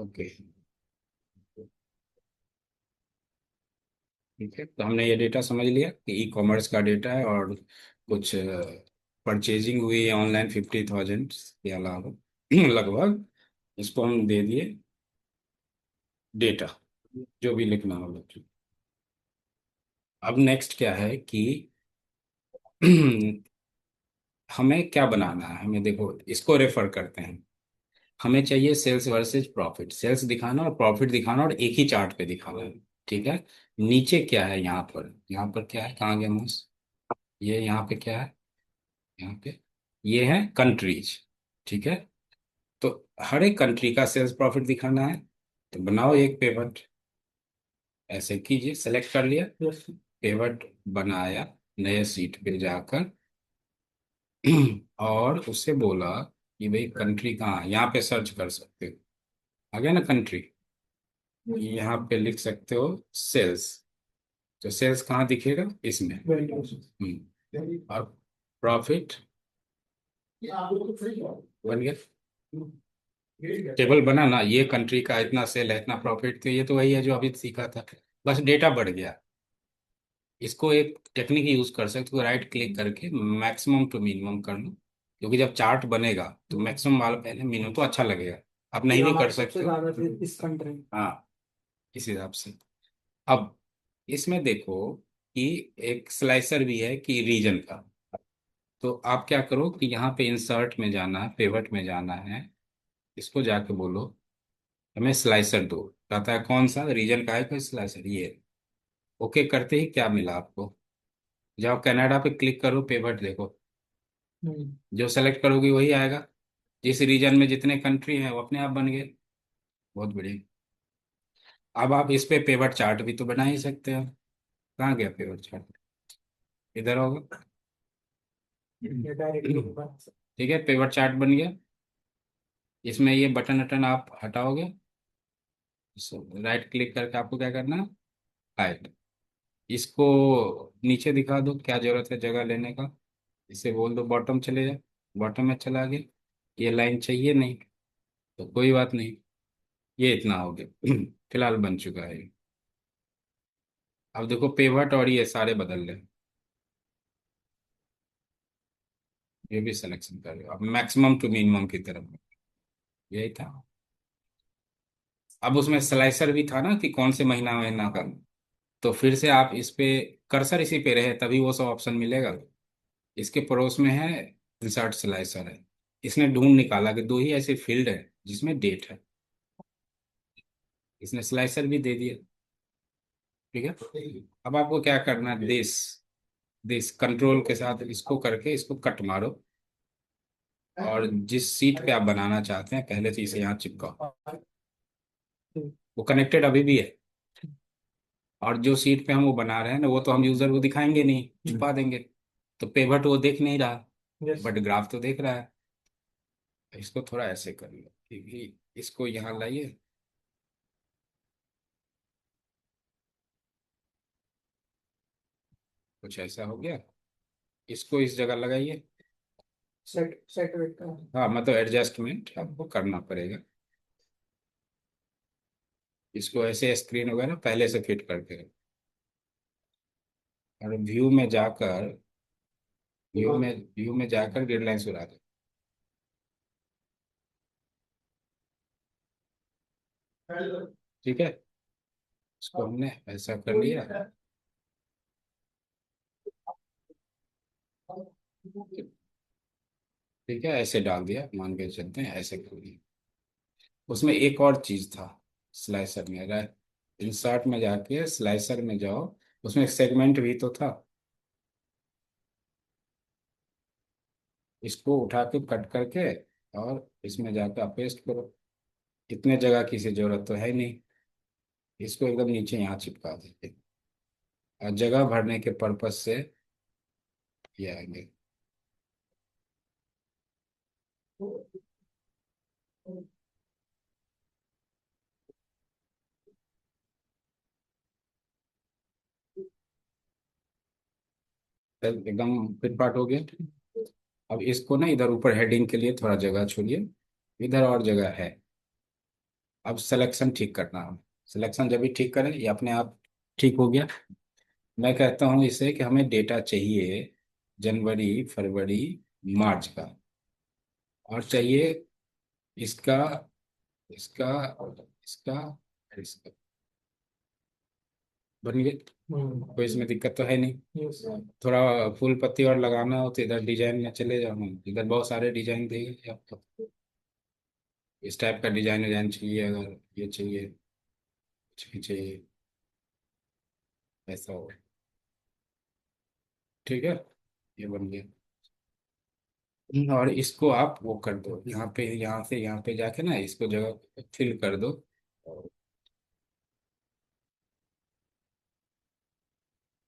ओके, ठीक है, तो हमने ये डेटा समझ लिया कि ई कॉमर्स का डेटा है, और कुछ परचेजिंग हुई है ऑनलाइन 50,000 के अलावा लगभग। इसको हम दे दिए डेटा, जो भी लिखना होगा। अब नेक्स्ट क्या है कि हमें क्या बनाना है, हमें देखो इसको रेफर करते हैं। हमें चाहिए सेल्स वर्सेस प्रॉफिट, सेल्स दिखाना और प्रॉफिट दिखाना, और एक ही चार्ट पे दिखाना है। ठीक है। नीचे क्या है, यहाँ पर क्या है, कहाँ गया माउस, ये यहाँ पे क्या है, यहाँ पे ये है कंट्रीज। ठीक है। तो हर एक कंट्री का सेल्स प्रॉफिट दिखाना है, तो बनाओ एक पेवर्ट, ऐसे कीजिए, सेलेक्ट कर लिया, यस। पेवर्ट बनाया, नए सीट पे जाकर और उससे बोला कि भाई कंट्री कहाँ है, यहाँ पे सर्च कर सकते हो, आ गया ना कंट्री, यहाँ पे लिख सकते हो सेल्स। तो सेल्स कहाँ दिखेगा, इसमें। और प्रॉफिट बन गया, टेबल बना ना, ये कंट्री का इतना सेल है, इतना प्रॉफिट, तो ये तो वही है जो अभी सीखा था, बस डेटा बढ़ गया। इसको एक टेक्निक यूज कर सकते हो, राइट क्लिक करके मैक्सिमम टू मिनिमम कर लो, क्योंकि जब चार्ट बनेगा तो मैक्सिमम वाला पहले, मिनिमम तो अच्छा लगेगा। आप नहीं भी कर सकते हो। इस कंट्री। हाँ, इस हिसाब से। अब इसमें देखो कि एक स्लाइसर भी है कि रीजन का। तो आप क्या करो कि यहाँ पे इंसर्ट में जाना है, पेवट में जाना है, इसको जाके बोलो हमें स्लाइसर दो। कहता है कौन सा रीजन का है, कोई स्लाइसर ये। ओके करते ही क्या मिला आपको, जाओ कनाडा पे क्लिक करो, पेवट देखो, जो सेलेक्ट करोगे वही आएगा। जिस रीजन में जितने कंट्री हैं वो अपने आप बन गए। बहुत बढ़िया। अब आप इस पे पेवट चार्ट भी तो बना ही सकते हो। कहाँ गया पेवट चार्ट, इधर होगा। ये डायरेक्ट। ठीक है, पेवट चार्ट बन गया। इसमें ये बटन वटन आप हटाओगे, राइट क्लिक करके आपको क्या करना है, हाइड। इसको नीचे दिखा दो, क्या जरूरत है जगह लेने का। इसे बोल दो बॉटम चले जा, बॉटम में चला गया। ये लाइन चाहिए नहीं, तो कोई बात नहीं, ये इतना हो गया फिलहाल बन चुका है। अब देखो पेवट और ये सारे बदल रहे, ये भी सिलेक्शन कर रहे हो अब मैक्सिमम टू मिनिमम की तरफ, यही था। अब उसमें स्लाइसर भी था ना कि कौन से महीना महीना का, तो फिर से आप इस पे कर्सर इसी पे रहे तभी वो सब ऑप्शन मिलेगा। इसके पड़ोस में है इंसर्ट स्लाइसर है। इसने ढूंढ निकाला कि दो ही ऐसे फील्ड है जिसमें डेट है, इसने स्लाइसर भी दे दिया। ठीक है। अब आपको क्या करना है, दिस दिस कंट्रोल के साथ इसको करके इसको कट मारो, और जिस सीट पे आप बनाना चाहते हैं पहले से इसे यहाँ चिपकाओ। वो कनेक्टेड अभी भी है, और जो सीट पे हम वो बना रहे हैं ना, वो तो हम यूजर को दिखाएंगे नहीं, छुपा देंगे। तो पेवट वो देख नहीं रहा, यस। बट ग्राफ तो देख रहा है। इसको थोड़ा ऐसे कर लो कि इसको यहाँ लाइए, कुछ ऐसा हो गया। इसको इस जगह लगाइए। सेट सेट वेट का। हाँ, मतलब एडजस्टमेंट आपको करना पड़ेगा। इसको ऐसे स्क्रीन वगैरह पहले से फिट करके, और व्यू में जाकर गाइडलाइन सुरा दो। ठीक है, इसको हमने ऐसा कर लिया। ठीक है, ऐसे डाल दिया, मान के चलते हैं ऐसे कर लिया। उसमें एक और चीज था स्लाइसर में, इंसर्ट में जाके स्लाइसर में जाओ, उसमें एक सेगमेंट भी तो था। इसको उठा के कट करके और इसमें जाकर आप पेस्ट करो। इतने जगह की से जरूरत तो है नहीं, इसको एकदम नीचे यहाँ चिपका दीजिए, और जगह भरने के पर्पज से ये आएंगे। एकदम फिट पार्ट हो गया। अब इसको ना इधर ऊपर हेडिंग के लिए थोड़ा जगह छोड़िए, इधर और जगह है। अब सिलेक्शन ठीक करना है। सिलेक्शन जब भी ठीक करें ये अपने आप ठीक हो गया। मैं कहता हूँ इसे कि हमें डेटा चाहिए जनवरी फरवरी मार्च का, और चाहिए इसका इसका इसका इसका। बन गया। कोई इसमें दिक्कत तो है नहीं। यस। थोड़ा फूल पत्ती और लगाना हो तो इधर डिजाइन में चले जाओ, इधर बहुत सारे डिजाइन देंगे आपको। इस टाइप का डिजाइन डिजाइन चाहिए, अगर ये चाहिए, कुछ भी चाहिए, ऐसा हो। ठीक है, ये बन गया। और इसको आप वो कर दो, यहाँ पे यहाँ से यहाँ पे जाके ना इसको जगह फिल कर दो। और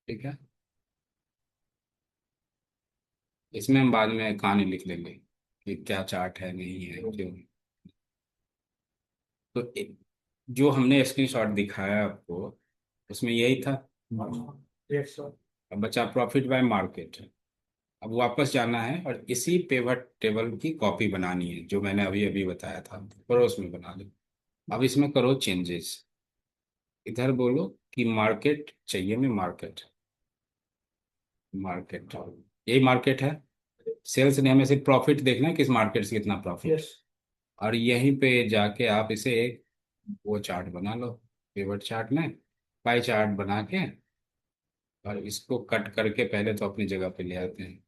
ठीक है, इसमें हम बाद में कहानी लिख लेंगे कि क्या चार्ट है नहीं है क्यों। तो जो हमने स्क्रीनशॉट दिखाया आपको उसमें यही था। Yes sir. अब बचा प्रॉफिट बाय मार्केट। अब वापस जाना है और इसी पेवट टेबल की कॉपी बनानी है जो मैंने अभी अभी बताया था, करो उसमें बना लो। अब इसमें करो चेंजेस। इधर बोलो कि मार्केट चाहिए, मैं मार्केट, मार्केट, यही मार्केट है। सेल्स ने हमें सिर्फ प्रॉफिट देखना है, किस मार्केट से कितना प्रॉफिट। यस। और यहीं पे जाके आप इसे एक वो चार्ट बना लो, पेवट चार्ट में पाई चार्ट बना के, और इसको कट करके पहले तो अपनी जगह पे ले आते हैं।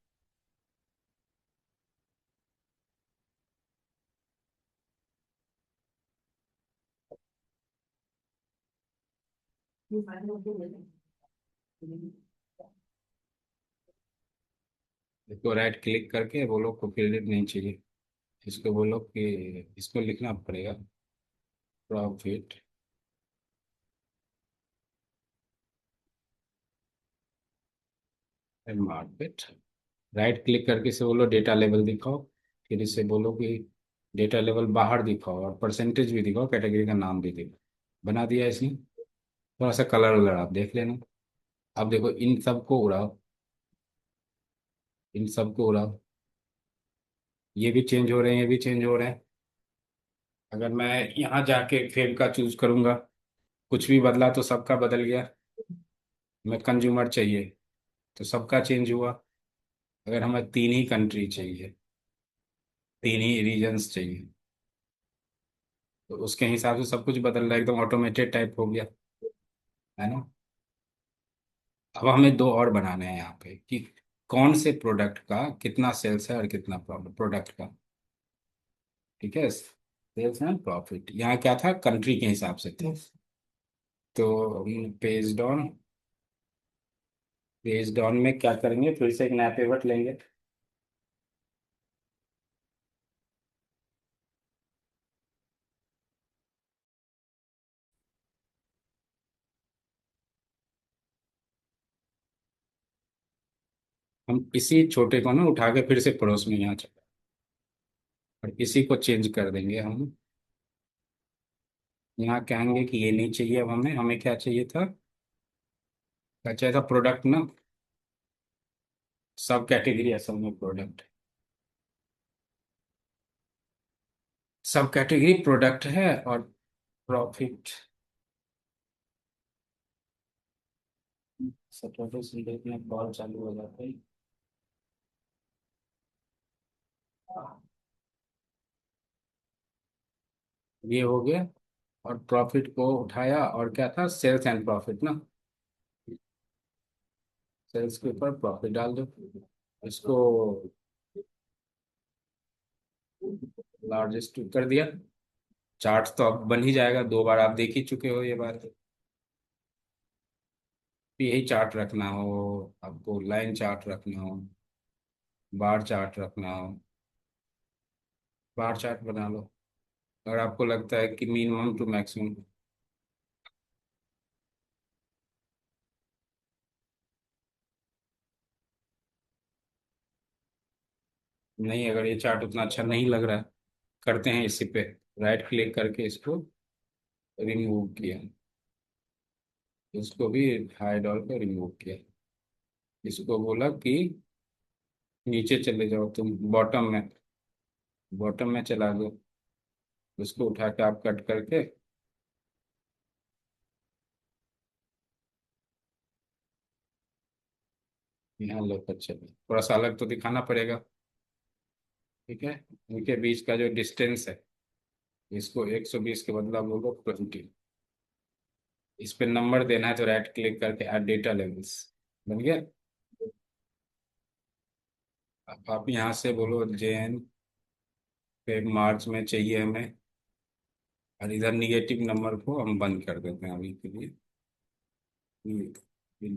इसको राइट क्लिक करके बोलो को फील्ड नहीं चाहिए, इसको बोलो कि इसको लिखना पड़ेगा profit and market. Right click करके इसे बोलो डेटा लेवल दिखाओ। फिर इसे बोलो कि डेटा लेवल बाहर दिखाओ और परसेंटेज भी दिखाओ, कैटेगरी का नाम भी दिखाओ। बना दिया इसने। थोड़ा सा कलर वलर आप देख लेना। अब देखो इन सबको उड़ाओ, इन सबको उड़ाओ। ये भी चेंज हो रहे हैं, ये भी चेंज हो रहे हैं। अगर मैं यहाँ जाके फेब का चूज करूंगा, कुछ भी बदला तो सबका बदल गया। मैं कंज्यूमर चाहिए तो सबका चेंज हुआ। अगर हमें तीन ही कंट्री चाहिए, तीन ही रीजन्स चाहिए, तो उसके हिसाब से सब कुछ बदल रहा है, एकदम ऑटोमेटेड टाइप हो गया, है ना। अब हमें दो और बनाने हैं यहाँ पे कि कौन से प्रोडक्ट का कितना सेल्स है और कितना प्रोडक्ट का। ठीक है, सेल्स एंड प्रॉफिट यहाँ क्या था, कंट्री के हिसाब से थे। यस। तो पेज डाउन में क्या करेंगे, फिर से एक नया पेवट लेंगे। हम इसी छोटे को ना उठा के फिर से पड़ोस में यहाँ चला, और इसी को चेंज कर देंगे हम। यहाँ कहेंगे कि ये नहीं चाहिए, अब हमें हमें क्या चाहिए था, क्या चाहिए था, प्रोडक्ट ना, सब कैटेगरी असल में प्रोडक्ट, सब कैटेगरी प्रोडक्ट है। और प्रॉफिट सैटरडे संडे में कॉल चालू हो जाता है। ये हो गया। और प्रॉफिट को उठाया, और क्या था, सेल्स एंड प्रॉफिट ना, सेल्स के ऊपर प्रॉफिट डाल दो। इसको लार्जेस्ट कर दिया। चार्ट तो अब बन ही जाएगा, दो बार आप देख ही चुके हो ये बात। यही चार्ट रखना हो, आपको लाइन चार्ट रखना हो, बार चार्ट रखना हो, बार चार्ट बना लो। अगर आपको लगता है कि मिनिमम टू मैक्सिमम, नहीं, अगर ये चार्ट उतना अच्छा नहीं लग रहा है, करते हैं इसी पे राइट क्लिक करके इसको रिमूव किया, इसको भी हाई डॉल पे रिमूव किया। इसको बोला कि नीचे चले जाओ तुम, बॉटम में चला दो। उसको उठा के आप कट करके यहाँ लेकर चलिए, थोड़ा सा अलग तो दिखाना पड़ेगा। ठीक है, उनके बीच का जो डिस्टेंस है, इसको 120 के बदला बोलो 20। इस पे नंबर देना है तो राइट क्लिक करके ऐड डेटा लेवल्स, बन गया। अब आप यहाँ से बोलो JN पे मार्च में चाहिए हमें, और इधर निगेटिव नंबर को हम बंद कर देते हैं अभी के लिए।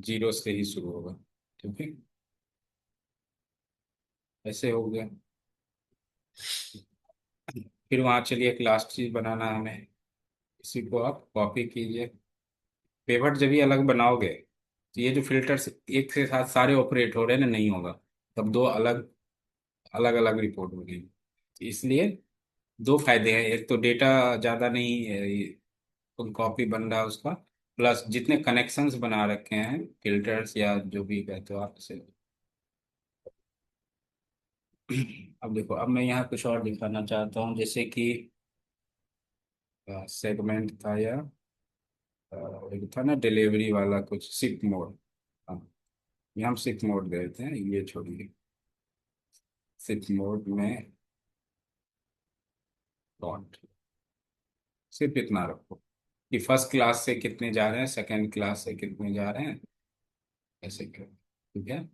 0 से ही शुरू होगा। ठीक है, ऐसे हो गया। फिर वहाँ चलिए, एक लास्ट चीज बनाना है हमें, इसी को आप कॉपी कीजिए। पेपर जब भी अलग बनाओगे तो ये जो फिल्टर्स एक के साथ सारे ऑपरेट हो रहे हैं ना, नहीं होगा। तब दो अलग अलग अलग रिपोर्ट बनेगी। इसलिए दो फायदे हैं, एक तो डेटा ज़्यादा नहीं कॉपी बन रहा है उसका, प्लस जितने कनेक्शंस बना रखे हैं फिल्टर्स या जो भी कहते हो आप इसे। अब देखो, अब मैं यहाँ कुछ और दिखाना चाहता हूँ, जैसे कि सेगमेंट था, या एक था ना डिलीवरी वाला कुछ शिप मोड। हाँ, ये हम शिप मोड दे देते हैं, ये छोड़िए। शिप मोड में डॉट सिर्फ इतना रखो कि फर्स्ट क्लास से कितने जा रहे हैं, सेकंड क्लास से कितने जा रहे हैं, ऐसे करो। ठीक है,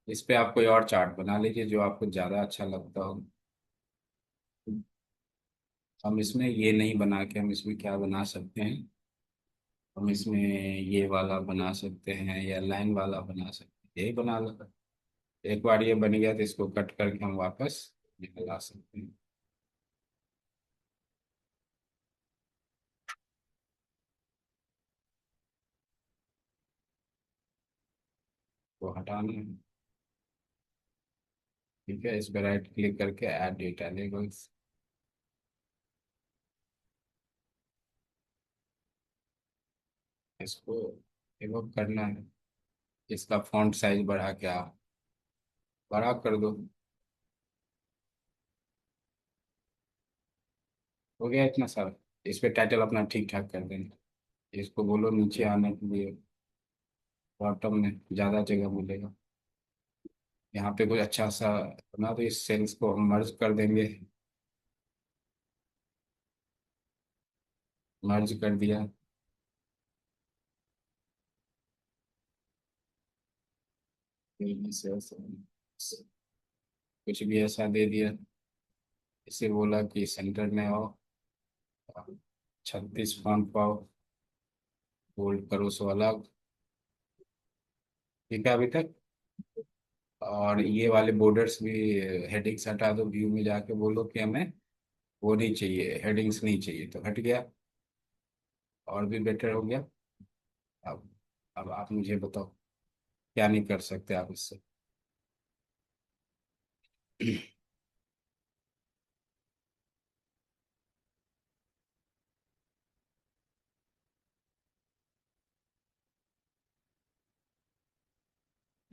इस पे आप कोई और चार्ट बना लीजिए जो आपको ज़्यादा अच्छा लगता हो। हम इसमें ये नहीं बना के, हम इसमें क्या बना सकते हैं, हम इसमें ये वाला बना सकते हैं या लाइन वाला बना सकते हैं, यही बना लो। एक बार ये बन गया तो इसको कट करके हम वापस निकल सकते हैं। तो हटाना है। ठीक है, इस पर राइट क्लिक करके ऐड डेटा लेबल्स, इसको एवो करना है। इसका फॉन्ट साइज बढ़ा के आप बड़ा कर दो। हो गया इतना सारा। इस पे टाइटल अपना ठीक ठाक कर देना, इसको बोलो नीचे आने के लिए, बॉटम में ज़्यादा जगह मिलेगा। यहाँ पे कोई अच्छा सा बना दो, इस सेल्स को हम मर्ज कर देंगे। मर्ज कर दिया। सेल्स कुछ भी ऐसा दे दिया, इसे बोला कि सेंटर में आओ, 36 फॉन्ट पाओ, बोल्ड करो 16। ठीक है अभी तक। और ये वाले बॉर्डर्स भी, हेडिंग्स हटा दो, व्यू में जाके बोलो कि हमें वो नहीं चाहिए, हेडिंग्स नहीं चाहिए, तो हट गया। और भी बेटर हो गया। अब अब आप मुझे बताओ, क्या नहीं कर सकते आप इससे।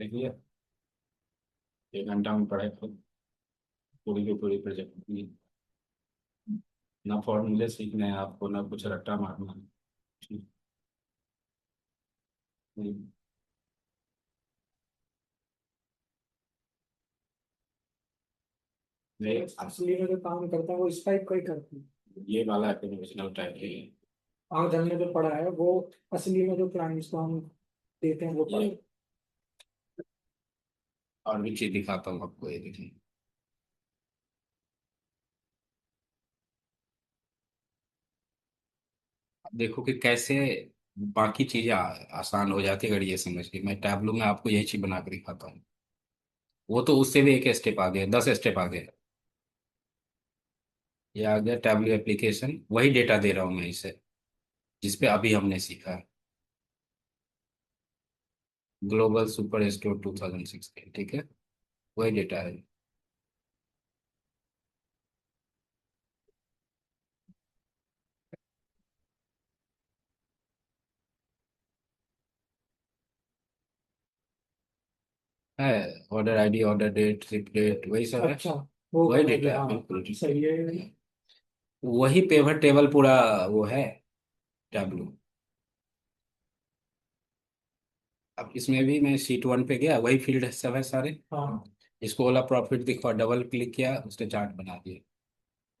देखिए, 1 घंटा में पढ़ाई पूरी की पूरी प्रोजेक्ट की। ना फॉर्मूले सीखने हैं आपको, ना कुछ रट्टा मारना है। ठीक। हम्म। ये नहीं, असली में जो काम करता है वो इस टाइप का ही करती है। ये वाला ओरिजिनल टाइप की है। आज हमने जो पढ़ा है वो असली में जो क्लाइंट्स को हम देते हैं वो पढ़ा है। और भी चीज दिखाता हूँ आपको, ये देखिए। अब देखो कि कैसे बाकी चीजें आसान हो जाती है अगर ये समझ के। मैं टैबलो में आपको यही चीज बना के दिखाता हूँ, वो तो उससे भी एक स्टेप आगे, 10 स्टेप आगे। ये आ गया टैबलो एप्लीकेशन, वही डेटा दे रहा हूँ मैं इसे, जिसपे अभी हमने सीखा है, ग्लोबल सुपर स्टोर 2016। ठीक है, वही डेटा है order ID, order date, ship date, वही सब है। अच्छा, वो वही करना भी, डेटा है हाँ बिल्कुल। सही है। वही पेवर टेबल पूरा वो है, टैबलू। अब इसमें भी मैं शीट 1 पे गया, वही फील्ड है, सब है सारे। हाँ। इसको वाला प्रॉफिट दिखा, डबल क्लिक किया, उसने चार्ट बना दिया।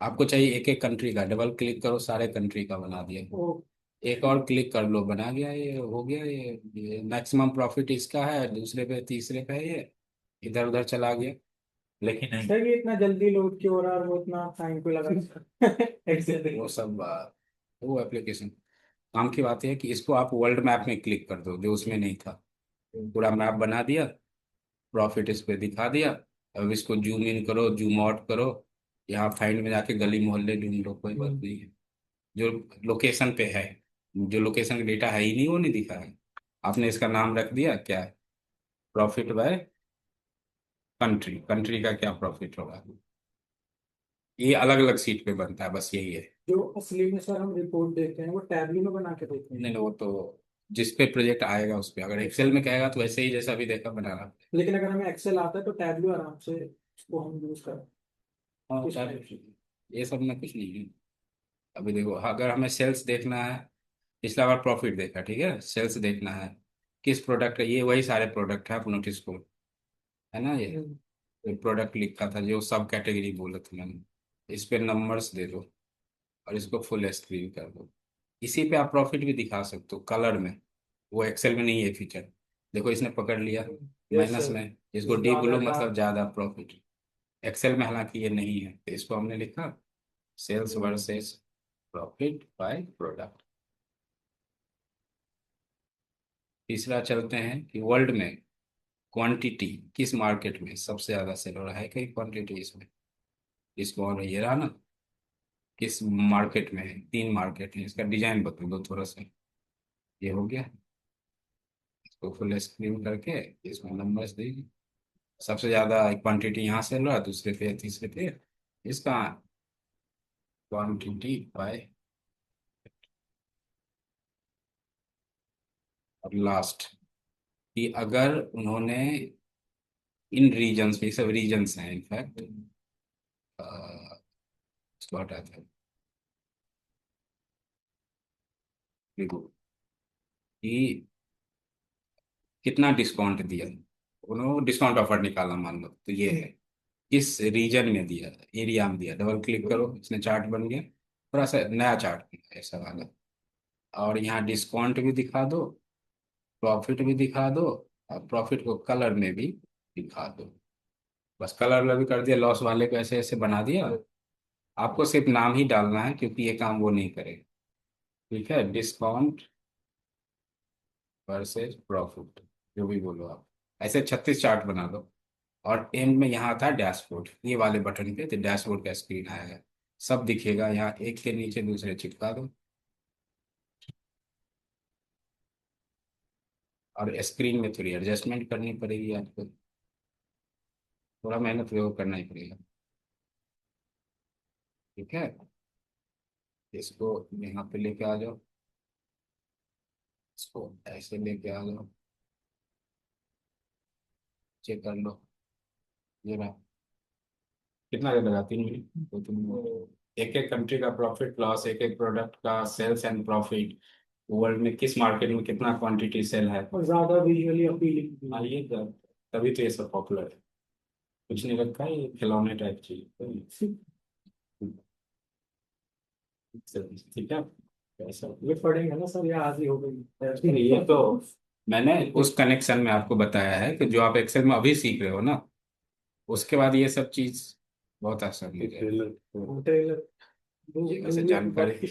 आपको चाहिए एक एक कंट्री का, डबल क्लिक करो, सारे कंट्री का बना दिया। ओ। एक और क्लिक कर लो, बना गया, ये हो गया। ये मैक्सिमम प्रॉफिट इसका है, दूसरे पे तीसरे पे है ये, इधर उधर चला गया। लेकिन नहीं, सर ये इतना जल्दी लोड क्यों हो रहा है और वो इतना टाइम पे लगा एक्सेल। वो सब वो एप्लीकेशन, काम की बात है कि इसको आप वर्ल्ड मैप में क्लिक कर दो, जो उसमें नहीं था। पूरा मैप बना दिया, प्रॉफिट इस पे दिखा दिया। अब इसको जूम इन करो, जूम आउट करो, यहाँ फाइंड में जाके गली मोहल्ले ढूंढ लो, कोई बात नहीं है। जो लोकेशन पे है, जो लोकेशन का डेटा है ही नहीं, वो नहीं दिखा है। आपने इसका नाम रख दिया क्या, प्रॉफिट बाय कंट्री, कंट्री का क्या प्रॉफिट होगा। ये अलग अलग सीट पे बनता है, बस यही है। जो असली में सर हम रिपोर्ट देते हैं वो टैबली में बना के देते नहीं हैं। नहीं, वो तो जिस पे प्रोजेक्ट आएगा उस पे, अगर एक्सेल में कहेगा तो वैसे ही जैसा भी देखा बनाना। लेकिन अगर हमें एक्सेल आता है तो टैबली आराम से उसको हम यूज करें। हाँ इस चार, टाइप से। ये सब में कुछ नहीं है। अभी देखो, अगर हमें सेल्स देखना है, पिछला बार प्रॉफिट देखा, ठीक है, सेल्स देखना है, किस प्रोडक्ट है, ये वही सारे प्रोडक्ट है, आप नोटिस को, है ना, ये प्रोडक्ट लिखा था, जो सब कैटेगरी बोले थे मैंने। इस पे नंबर्स दे दो, और इसको फुल स्क्रीन कर दो। इसी पे आप प्रॉफिट भी दिखा सकते हो कलर में, वो एक्सेल में नहीं है फीचर। देखो इसने पकड़ लिया यस माइनस सर। में, इसको डी ज्यादा बोलो था। मतलब ज़्यादा प्रॉफिट। एक्सेल में हालांकि ये नहीं है, तो इसको हमने लिखा sales versus profit by product. तीसरा चलते हैं कि वर्ल्ड में क्वांटिटी किस मार्केट में सबसे ज़्यादा सेल हो रहा है, कई क्वांटिटी इसमें, इसको, और ये रहा ना, किस मार्केट में है, 3 मार्केट है, इसका डिजाइन बता दो थोड़ा सा। ये हो गया, इसको फुल स्क्रीन करके इसमें नंबर्स देंगे। सबसे ज्यादा क्वांटिटी यहाँ से लो, दूसरे पे तीसरे पे इसका क्वांटिटी बाय, और लास्ट, कि अगर उन्होंने इन रीजन्स में, ये सब रीजन्स हैं इनफैक्ट, इसको हटाते हैं, देखो कि कितना डिस्काउंट दिया, उन्होंने डिस्काउंट ऑफर निकाला मान लो, तो ये है किस रीजन में दिया, एरिया में दिया। डबल क्लिक करो, इसने चार्ट बन गया, थोड़ा सा नया चार्ट ऐसा वाला। और यहाँ डिस्काउंट भी दिखा दो, प्रॉफिट भी दिखा दो, और प्रॉफिट को कलर में भी दिखा दो। बस कलर में भी कर दिया, लॉस वाले को ऐसे ऐसे बना दिया। आपको सिर्फ नाम ही डालना है, क्योंकि ये काम वो नहीं करेगा। ठीक है, डिस्काउंट वर्सेस प्रॉफिट, जो भी बोलो आप, ऐसे 36 चार्ट बना दो। और एंड में यहाँ आता है डैशबोर्ड, ये वाले बटन पे तो डैशबोर्ड का स्क्रीन आएगा, सब दिखेगा, यहाँ एक के नीचे दूसरे चिपका दो। और स्क्रीन में थोड़ी एडजस्टमेंट करनी पड़ेगी आपको, थोड़ा मेहनत वो करना ही पड़ेगा। ठीक है, इसको यहाँ पे लेके आ जाओ, इसको ऐसे लेके आ जाओ, चेक कर लो। ये रहा, कितना देर लगा, 3 मिनट, 2 3 मिनट। एक एक कंट्री का प्रॉफिट लॉस, एक एक प्रोडक्ट का सेल्स एंड प्रॉफिट, वर्ल्ड में किस मार्केट में कितना क्वांटिटी सेल है। और ज्यादा विजुअली अपीलिंग। हाँ ये तभी तो ये सब पॉपुलर है। कुछ नहीं रखा है, ये खिलौने टाइप चीज। ठीक है, ऐसा। ये पढ़ेंगे ना सर, ये आज ही हो गई। ये तो मैंने उस कनेक्शन में आपको बताया है कि जो आप एक्सेल में अभी सीख रहे हो ना, उसके बाद ये सब चीज बहुत आसान हो जाएगी। ट्रेलर। ये वैसे जानकारी